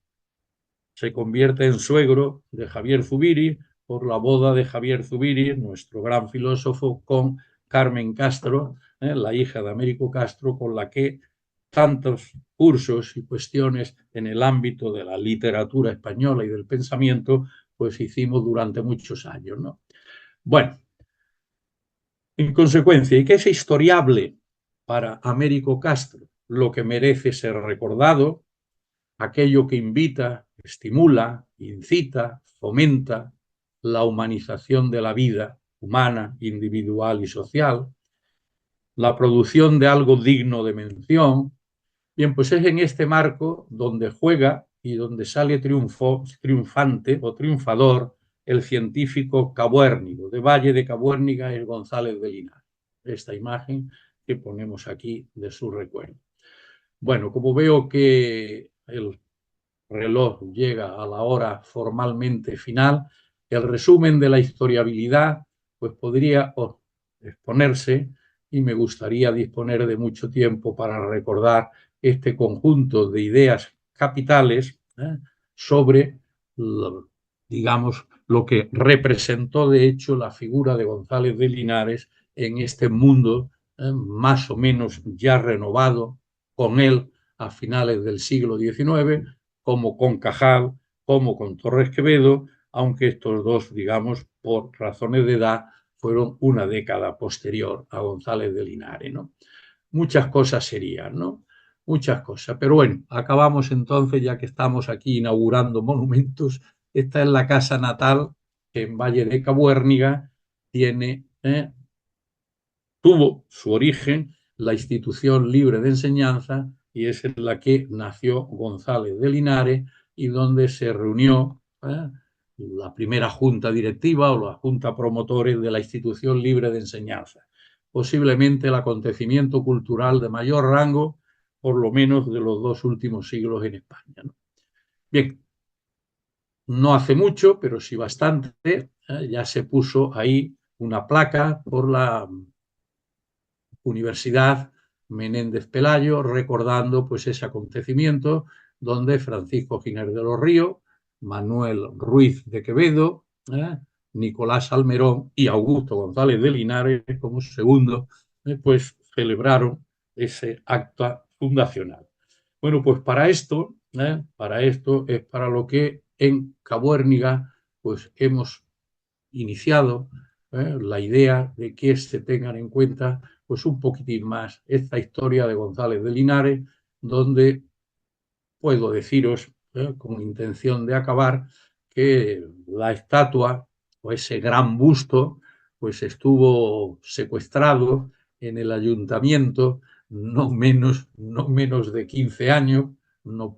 suegro de Javier Zubiri por la boda de Javier Zubiri, nuestro gran filósofo, con Carmen Castro, la hija de Américo Castro, con la que tantos cursos y cuestiones en el ámbito de la literatura española y del pensamiento, pues hicimos durante muchos años, ¿no? Bueno, en consecuencia, ¿y qué es historiable para Américo Castro? Lo que merece ser recordado, aquello que invita, estimula, incita, fomenta la humanización de la vida humana, individual y social, la producción de algo digno de mención. Bien, pues es en este marco donde juega y donde sale triunfante o triunfador el científico cabuérnigo, de Valle de Cabuérniga y González de Linares. Esta imagen que ponemos aquí de su recuerdo. Bueno, como veo que el reloj llega a la hora formalmente final, el resumen de la historiabilidad pues podría exponerse, y me gustaría disponer de mucho tiempo para recordar este conjunto de ideas capitales sobre, digamos, lo que representó de hecho la figura de González de Linares en este mundo más o menos ya renovado con él a finales del siglo XIX, como con Cajal, como con Torres Quevedo, aunque estos dos, digamos, por razones de edad, fueron una década posterior a González de Linares, ¿no? Muchas cosas serían, ¿no? Muchas cosas. Pero bueno, acabamos entonces, ya que estamos aquí inaugurando monumentos. Esta es la casa natal que en Valle de Cabuérniga tuvo su origen la institución libre de enseñanza, y es en la que nació González de Linares y donde se reunió la primera junta directiva o la junta promotores de la institución libre de enseñanza. Posiblemente el acontecimiento cultural de mayor rango, por lo menos de los dos últimos siglos en España, ¿no? Bien, no hace mucho, pero sí bastante, ya se puso ahí una placa por la Universidad Menéndez Pelayo, recordando pues ese acontecimiento donde Francisco Giner de los Ríos, Manuel Ruiz de Quevedo, Nicolás Almerón y Augusto González de Linares, como segundo, pues celebraron ese acta fundacional. Bueno, pues para esto es para lo que en Cabuérniga pues hemos iniciado la idea de que se tengan en cuenta pues un poquitín más esta historia de González de Linares, donde puedo deciros, con intención de acabar, que la estatua o ese gran busto pues estuvo secuestrado en el ayuntamiento no menos de 15 años, no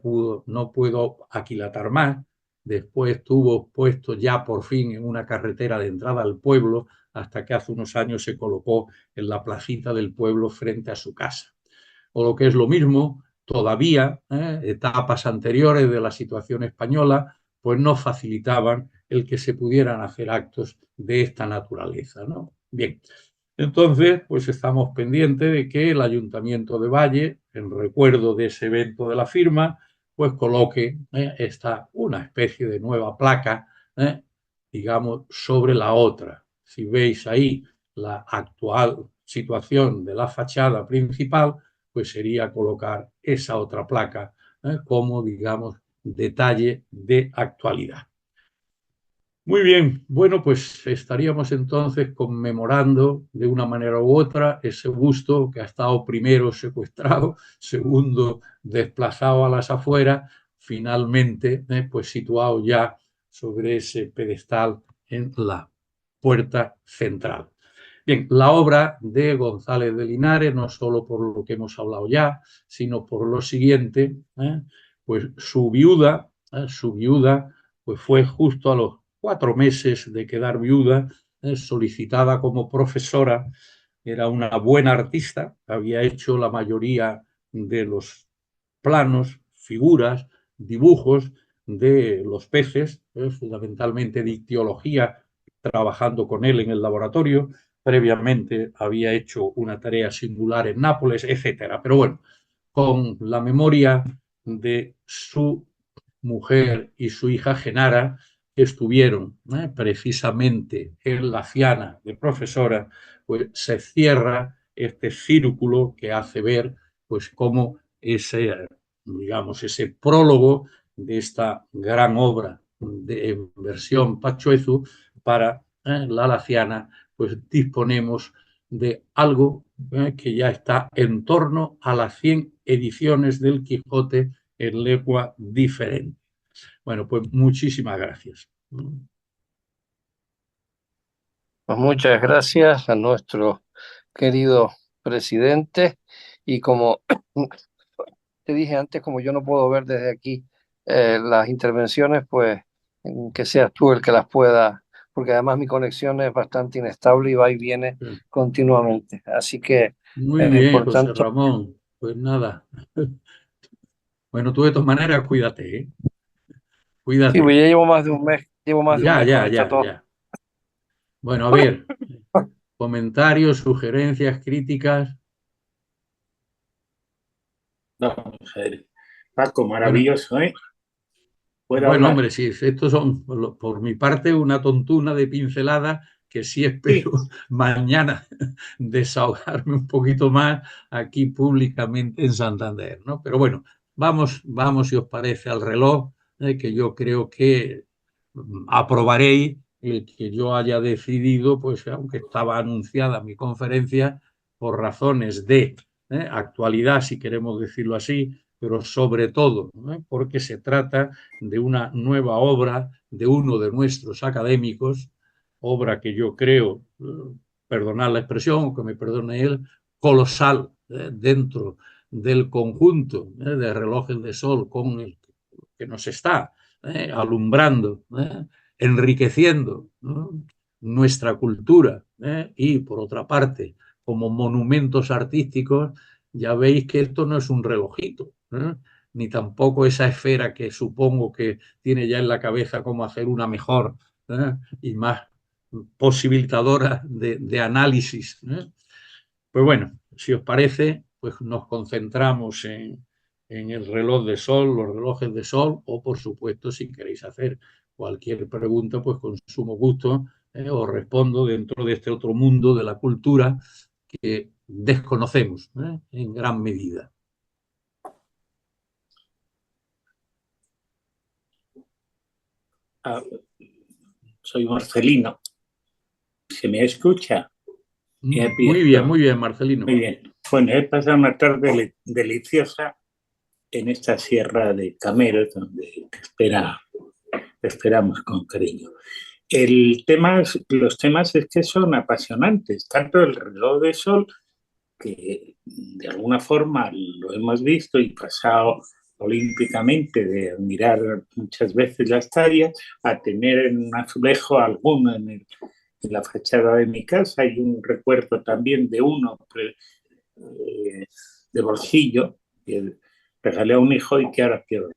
puedo aquilatar más. Después estuvo puesto ya por fin en una carretera de entrada al pueblo, hasta que hace unos años se colocó en la placita del pueblo frente a su casa. O lo que es lo mismo, todavía etapas anteriores de la situación española pues no facilitaban el que se pudieran hacer actos de esta naturaleza, ¿no? Bien, entonces pues estamos pendientes de que el Ayuntamiento de Valle, en recuerdo de ese evento de la firma, pues coloque una especie de nueva placa, digamos, sobre la otra. Si veis ahí la actual situación de la fachada principal, pues sería colocar esa otra placa como, digamos, detalle de actualidad. Muy bien, bueno, pues estaríamos entonces conmemorando de una manera u otra ese busto que ha estado primero secuestrado, segundo desplazado a las afueras, finalmente pues situado ya sobre ese pedestal en la puerta central. Bien, la obra de González de Linares, no solo por lo que hemos hablado ya, sino por lo siguiente, pues su viuda pues fue justo a los 4 meses de quedar viuda, solicitada como profesora. Era una buena artista, había hecho la mayoría de los planos, figuras, dibujos de los peces, fundamentalmente de ictiología, trabajando con él en el laboratorio. Previamente había hecho una tarea singular en Nápoles, etcétera. Pero bueno, con la memoria de su mujer y su hija Genara, que estuvieron precisamente en la Ciana de profesora, pues se cierra este círculo que hace ver pues cómo digamos, ese prólogo de esta gran obra de versión Pachuezu para la Laciana, pues disponemos de algo que ya está en torno a las 100 ediciones del Quijote en lengua diferente. Bueno, pues muchísimas gracias. Pues muchas gracias a nuestro querido presidente y como te dije antes, como yo no puedo ver desde aquí las intervenciones, pues que seas tú el que las pueda, porque además mi conexión es bastante inestable y va y viene continuamente. Así que, Muy bien, por José tanto, Ramón. Pues nada. Bueno, tú de todas maneras cuídate, ¿eh? sí, pues Cuídate. ya llevo más de un mes, llevo más de un Ya, mes con ya, esta ya, tos. ya. Bueno, a ver, comentarios, sugerencias, críticas. Vamos a ver. Paco, Bueno, maravilloso, ¿eh? Puedo bueno, hablar. hombre, sí, estos son por mi parte una tontuna de pincelada que sí espero Sí, mañana desahogarme un poquito más aquí públicamente en Santander, ¿no? Pero bueno, vamos si os parece al reloj, que yo creo que aprobaréis el que yo haya decidido, pues aunque estaba anunciada mi conferencia, por razones de actualidad, si queremos decirlo así, pero sobre todo porque se trata de una nueva obra de uno de nuestros académicos, obra que yo creo, perdonad la expresión, que me perdone él, colosal dentro del conjunto de relojes de sol con el que nos está alumbrando, enriqueciendo nuestra cultura y, por otra parte, como monumentos artísticos, ya veis que esto no es un relojito, ni tampoco esa esfera que supongo que tiene ya en la cabeza cómo hacer una mejor y más posibilitadora de análisis. Pues bueno, si os parece, pues nos concentramos en el reloj de sol, los relojes de sol, o por supuesto, si queréis hacer cualquier pregunta, pues con sumo gusto os respondo dentro de este otro mundo de la cultura que desconocemos en gran medida. Soy Marcelino. ¿Se me escucha? Muy bien, Marcelino. Muy bien. Bueno, he pasado una tarde deliciosa en esta sierra de Cameros, donde te esperamos con cariño. Los temas es que son apasionantes, tanto el reloj de sol, que de alguna forma lo hemos visto y pasado olímpicamente de admirar muchas veces las tallas a tener en un azulejo alguno en la fachada de mi casa y un recuerdo también de uno de bolsillo que regalé a un hijo y que ahora quiero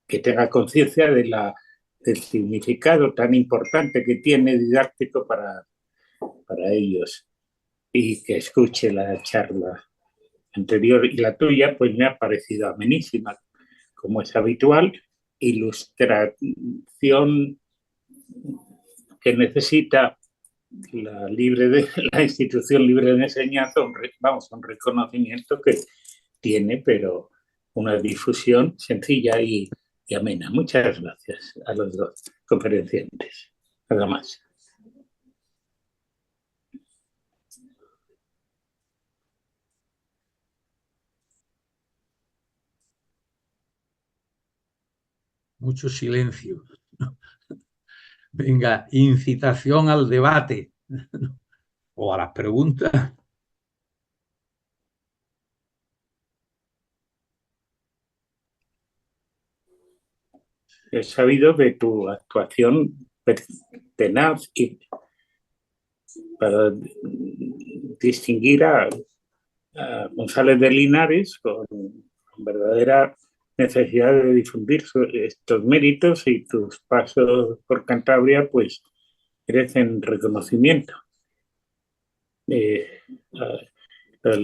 que tenga conciencia del significado tan importante que tiene didáctico para ellos y que escuche la charla anterior y la tuya, pues me ha parecido amenísima, como es habitual, ilustración que necesita la institución libre de enseñanza, un reconocimiento que tiene, pero una difusión sencilla y amena. Muchas gracias a los dos conferenciantes. Nada más. Mucho silencio. Venga, incitación al debate o a las preguntas. He sabido de tu actuación tenaz y para distinguir a González de Linares con verdadera necesidad de difundir estos méritos y tus pasos por Cantabria pues merecen reconocimiento. El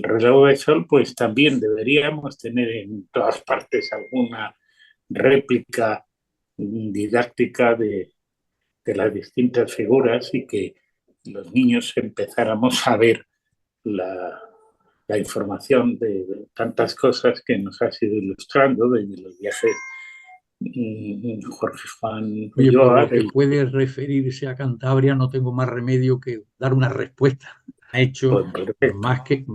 reloj de sol pues también deberíamos tener en todas partes alguna réplica didáctica de las distintas figuras y que los niños empezáramos a ver la información de tantas cosas que nos has ido ilustrando desde los viajes Jorge Juan Oye, por Ulloa. lo que puede referirse a Cantabria, no tengo más remedio que dar una respuesta. Ha hecho Pues más que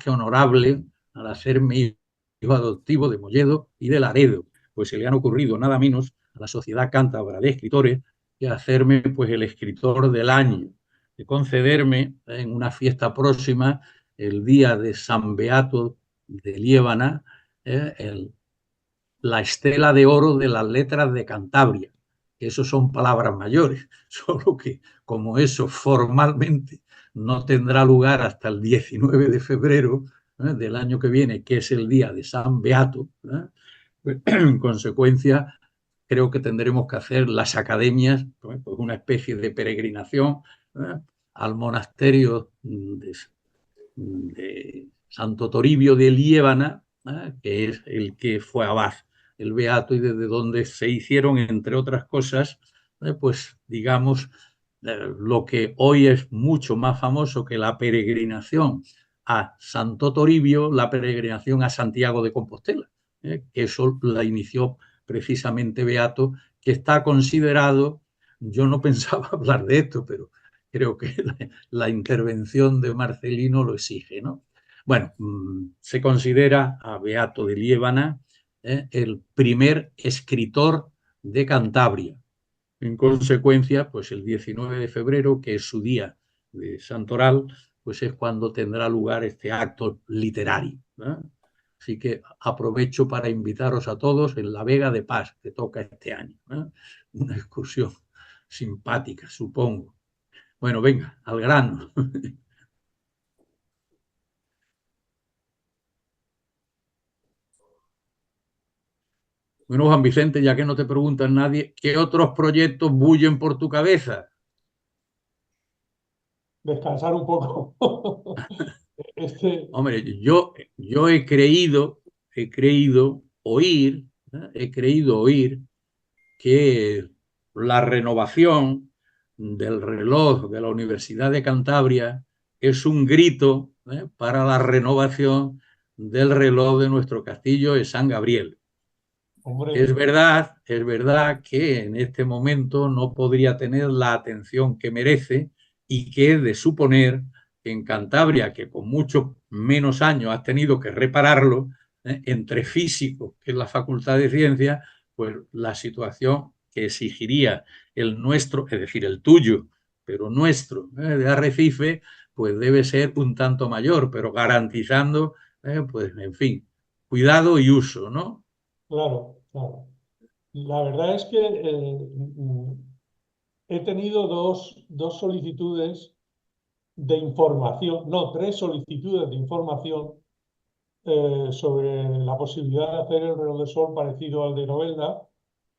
honorable al hacerme hijo adoptivo de Molledo y de Laredo, pues se le han ocurrido nada menos a la Sociedad Cántabra de Escritores que hacerme pues el escritor del año, de concederme en una fiesta próxima el día de San Beato de Liébana, la estela de oro de las letras de Cantabria. Eso son palabras mayores, solo que como eso formalmente no tendrá lugar hasta el 19 de febrero del año que viene, que es el día de San Beato, pues, en consecuencia creo que tendremos que hacer las academias, pues una especie de peregrinación al monasterio de Santo Toribio de Liébana, que es el que fue abad, el beato, y desde donde se hicieron, entre otras cosas, pues digamos, lo que hoy es mucho más famoso que la peregrinación a Santo Toribio, la peregrinación a Santiago de Compostela, que eso la inició precisamente Beato, que está considerado, yo no pensaba hablar de esto, pero creo que la intervención de Marcelino lo exige, ¿no? Bueno, se considera a Beato de Liébana el primer escritor de Cantabria. En consecuencia, pues el 19 de febrero, que es su día de santoral, pues es cuando tendrá lugar este acto literario, ¿eh? Así que aprovecho para invitaros a todos en la Vega de Paz, que toca este año, ¿eh? Una excursión simpática, supongo. Bueno, venga, al grano. Bueno, Juan Vicente, ya que no te preguntan nadie, ¿qué otros proyectos bullen por tu cabeza? Descansar un poco. Hombre, yo he creído oír, que la renovación del reloj de la Universidad de Cantabria es un grito para la renovación del reloj de nuestro castillo de San Gabriel. Hombre, Es verdad que en este momento no podría tener la atención que merece y que es de suponer que en Cantabria, que con muchos menos años has tenido que repararlo, entre físicos, que es la Facultad de Ciencias, pues la situación que exigiría el nuestro, es decir, el tuyo, pero nuestro, de Arrecife, pues debe ser un tanto mayor, pero garantizando, pues en fin, cuidado y uso, ¿no? claro, claro. La verdad es que he tenido dos solicitudes de información, no, tres solicitudes de información sobre la posibilidad de hacer el reloj de sol parecido al de Novelda,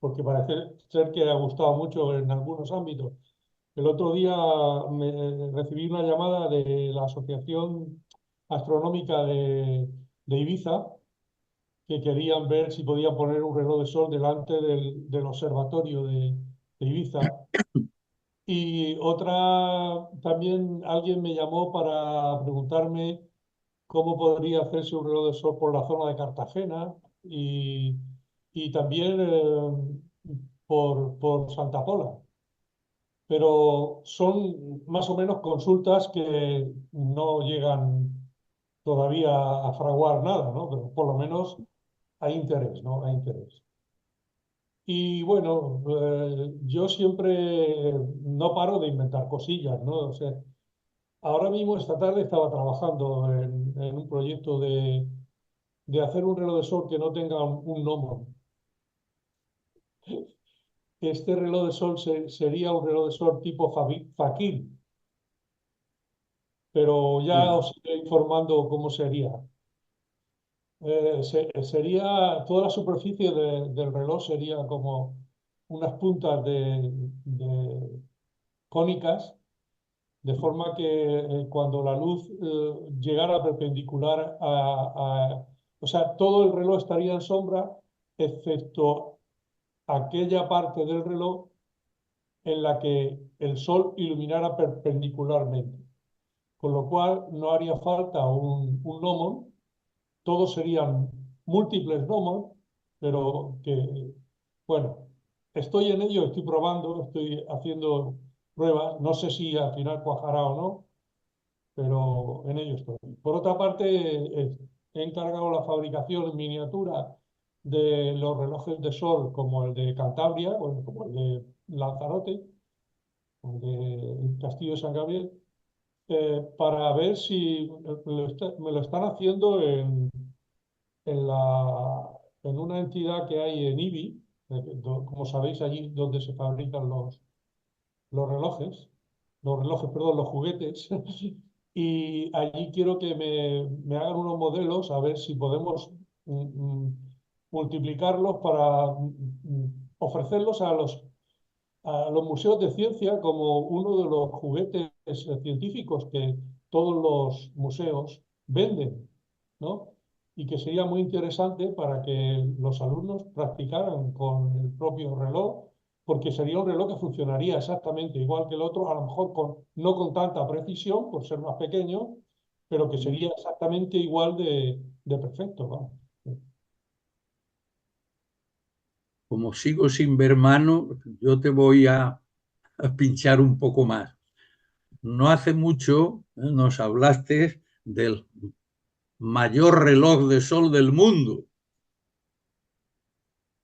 porque parece ser que ha gustado mucho en algunos ámbitos. El otro día recibí una llamada de la Asociación Astronómica de Ibiza, que querían ver si podían poner un reloj de sol delante del observatorio de Ibiza. Y otra, también alguien me llamó para preguntarme cómo podría hacerse un reloj de sol por la zona de Cartagena y también por Santa Pola. Pero son más o menos consultas que no llegan todavía a fraguar nada, ¿no? Pero por lo menos hay interés, ¿no? Hay interés. Y bueno, yo siempre no paro de inventar cosillas, ¿no? O sea, ahora mismo, esta tarde, estaba trabajando en un proyecto de hacer un reloj de sol que no tenga un gnomo. Este reloj de sol sería un reloj de sol tipo Fakir, pero ya os iré informando cómo sería. Sería toda la superficie del reloj sería como unas puntas cónicas, de forma que cuando la luz llegara perpendicular o sea, todo el reloj estaría en sombra, excepto aquella parte del reloj en la que el sol iluminara perpendicularmente, con lo cual no haría falta un gnomon, todos serían múltiples gnomos, pero que, bueno, estoy en ello, estoy probando, estoy haciendo pruebas, no sé si al final cuajará o no, pero en ello estoy. Por otra parte, he encargado la fabricación en miniatura de los relojes de sol como el de Cantabria, bueno, como el de Lanzarote, el de Castillo de San Gabriel, para ver si me lo están haciendo en, la, en una entidad que hay en IBI, como sabéis, allí donde se fabrican los relojes, perdón, los juguetes. Y allí quiero que me hagan unos modelos a ver si podemos multiplicarlos para ofrecerlos a los museos de ciencia como uno de los juguetes científicos que todos los museos venden, ¿no? Y que sería muy interesante para que los alumnos practicaran con el propio reloj, porque sería un reloj que funcionaría exactamente igual que el otro, a lo mejor no con tanta precisión, por ser más pequeño, pero que sería exactamente igual de perfecto, ¿no? Como sigo sin ver mano, yo te voy a pinchar un poco más. No hace mucho nos hablaste del mayor reloj de sol del mundo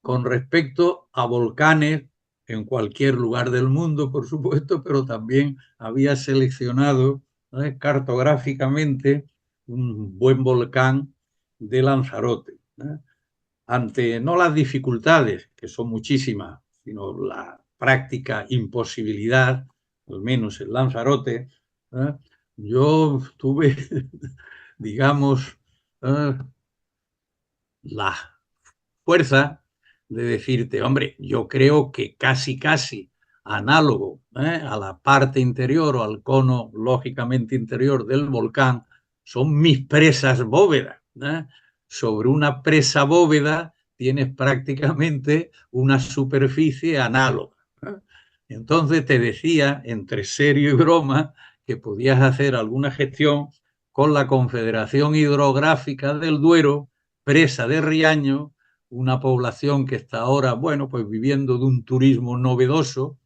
con respecto a volcanes en cualquier lugar del mundo, por supuesto, pero también había seleccionado cartográficamente un buen volcán de Lanzarote. Ante no las dificultades, que son muchísimas, sino la práctica imposibilidad, al menos en Lanzarote, yo tuve, digamos, la fuerza de decirte, hombre, yo creo que casi análogo a la parte interior o al cono lógicamente interior del volcán son mis presas bóvedas. Sobre una presa bóveda tienes prácticamente una superficie análoga. Entonces te decía, entre serio y broma, que podías hacer alguna gestión con la Confederación Hidrográfica del Duero, presa de Riaño, una población que está ahora, bueno, pues viviendo de un turismo novedoso,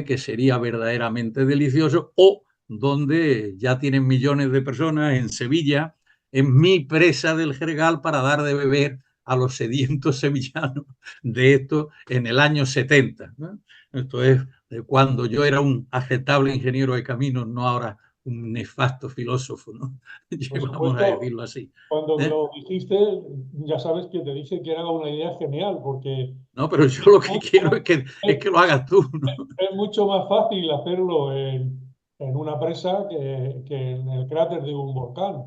que sería verdaderamente delicioso, o donde ya tienen millones de personas en Sevilla, en mi presa del Jergal, para dar de beber a los sedientos sevillanos de esto en el año 70, ¿no? Esto es de cuando yo era un aceptable ingeniero de caminos, no ahora un nefasto filósofo, ¿no? Por Vamos a supuesto, decirlo así. cuando me ¿Eh? lo dijiste, ya sabes que te dije que era una idea genial, porque No, pero yo lo que quiero es que lo hagas tú, ¿no? es mucho más fácil hacerlo en una presa que en el cráter de un volcán,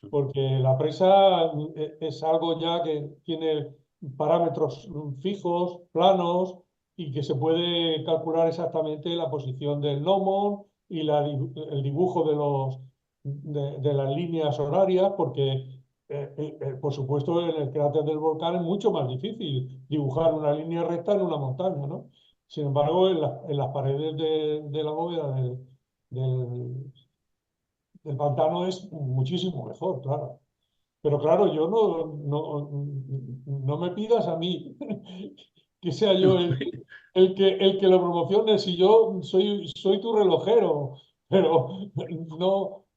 porque la presa es algo ya que tiene parámetros fijos, planos, y que se puede calcular exactamente la posición del gnomon y el dibujo de las líneas horarias, porque por supuesto en el cráter del volcán es mucho más difícil dibujar una línea recta en una montaña, ¿no? Sin embargo, en las paredes de la bóveda del pantano es muchísimo mejor, claro. Pero claro, yo no me pidas a mí que sea yo el que lo promocione, si yo soy tu relojero, pero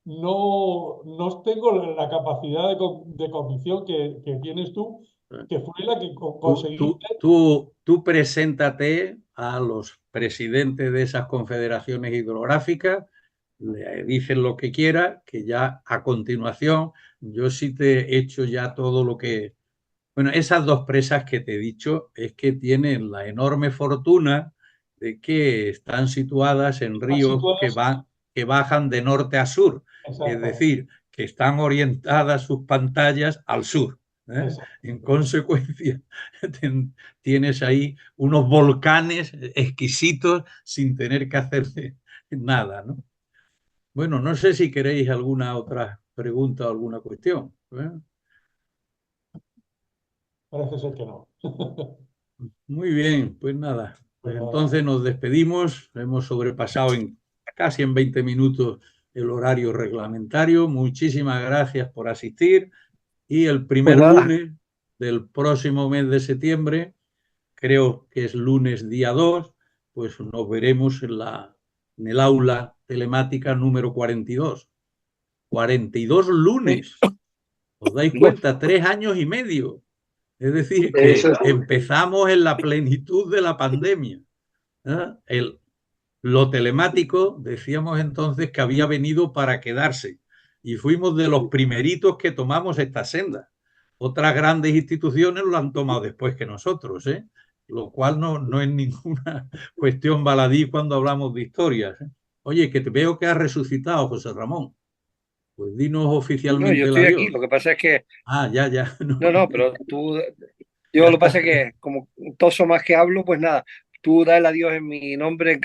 no tengo la capacidad de convicción que tienes tú, que fue la que conseguiste. Tú preséntate a los presidentes de esas confederaciones hidrográficas, le dicen lo que quiera, que ya a continuación yo sí te he hecho ya todo lo que... Bueno, esas dos presas que te he dicho es que tienen la enorme fortuna de que están situadas en Están ríos situadas que bajan de norte a sur, es exactamente. decir, que están orientadas sus pantallas al sur, ¿eh? En Exactamente. consecuencia, tienes ahí unos volcanes exquisitos sin tener que hacer nada, ¿no? Bueno, no sé si queréis alguna otra pregunta o alguna cuestión, ¿eh? Parece ser que no. Muy bien, pues nada, Pues pues nada, entonces nos despedimos, hemos sobrepasado casi en 20 minutos el horario reglamentario. Muchísimas gracias por asistir y el Pues primer nada, lunes del próximo mes de septiembre, creo que es lunes día 2, pues nos veremos en el aula telemática número 42. 42 sí, lunes, ¿os dais bueno, cuenta? 3 años y medio. Es decir, eso que es, empezamos en la plenitud de la pandemia, ¿eh? Lo telemático, decíamos entonces que había venido para quedarse y fuimos de los primeritos que tomamos esta senda. Otras grandes instituciones lo han tomado después que nosotros, ¿eh? Lo cual no es ninguna cuestión baladí cuando hablamos de historias, ¿eh? Oye, que te veo que has resucitado, José Ramón. Pues dinos no, yo oficialmente el estoy aquí, adiós. lo que pasa es que, Ah, ya, ya. No, no, pero tú, ya yo lo que pasa está. es que como toso más que hablo, pues nada, tú da el adiós en mi nombre,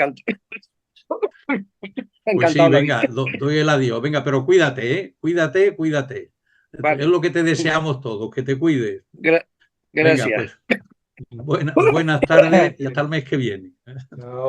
Pues encantado sí, la vida. venga, doy el adiós. Venga, pero cuídate, ¿eh? Cuídate, cuídate. Es Vale, lo que te deseamos todos, que te cuides. Gra- Venga, gracias. pues buenas tardes y hasta el mes que viene. No.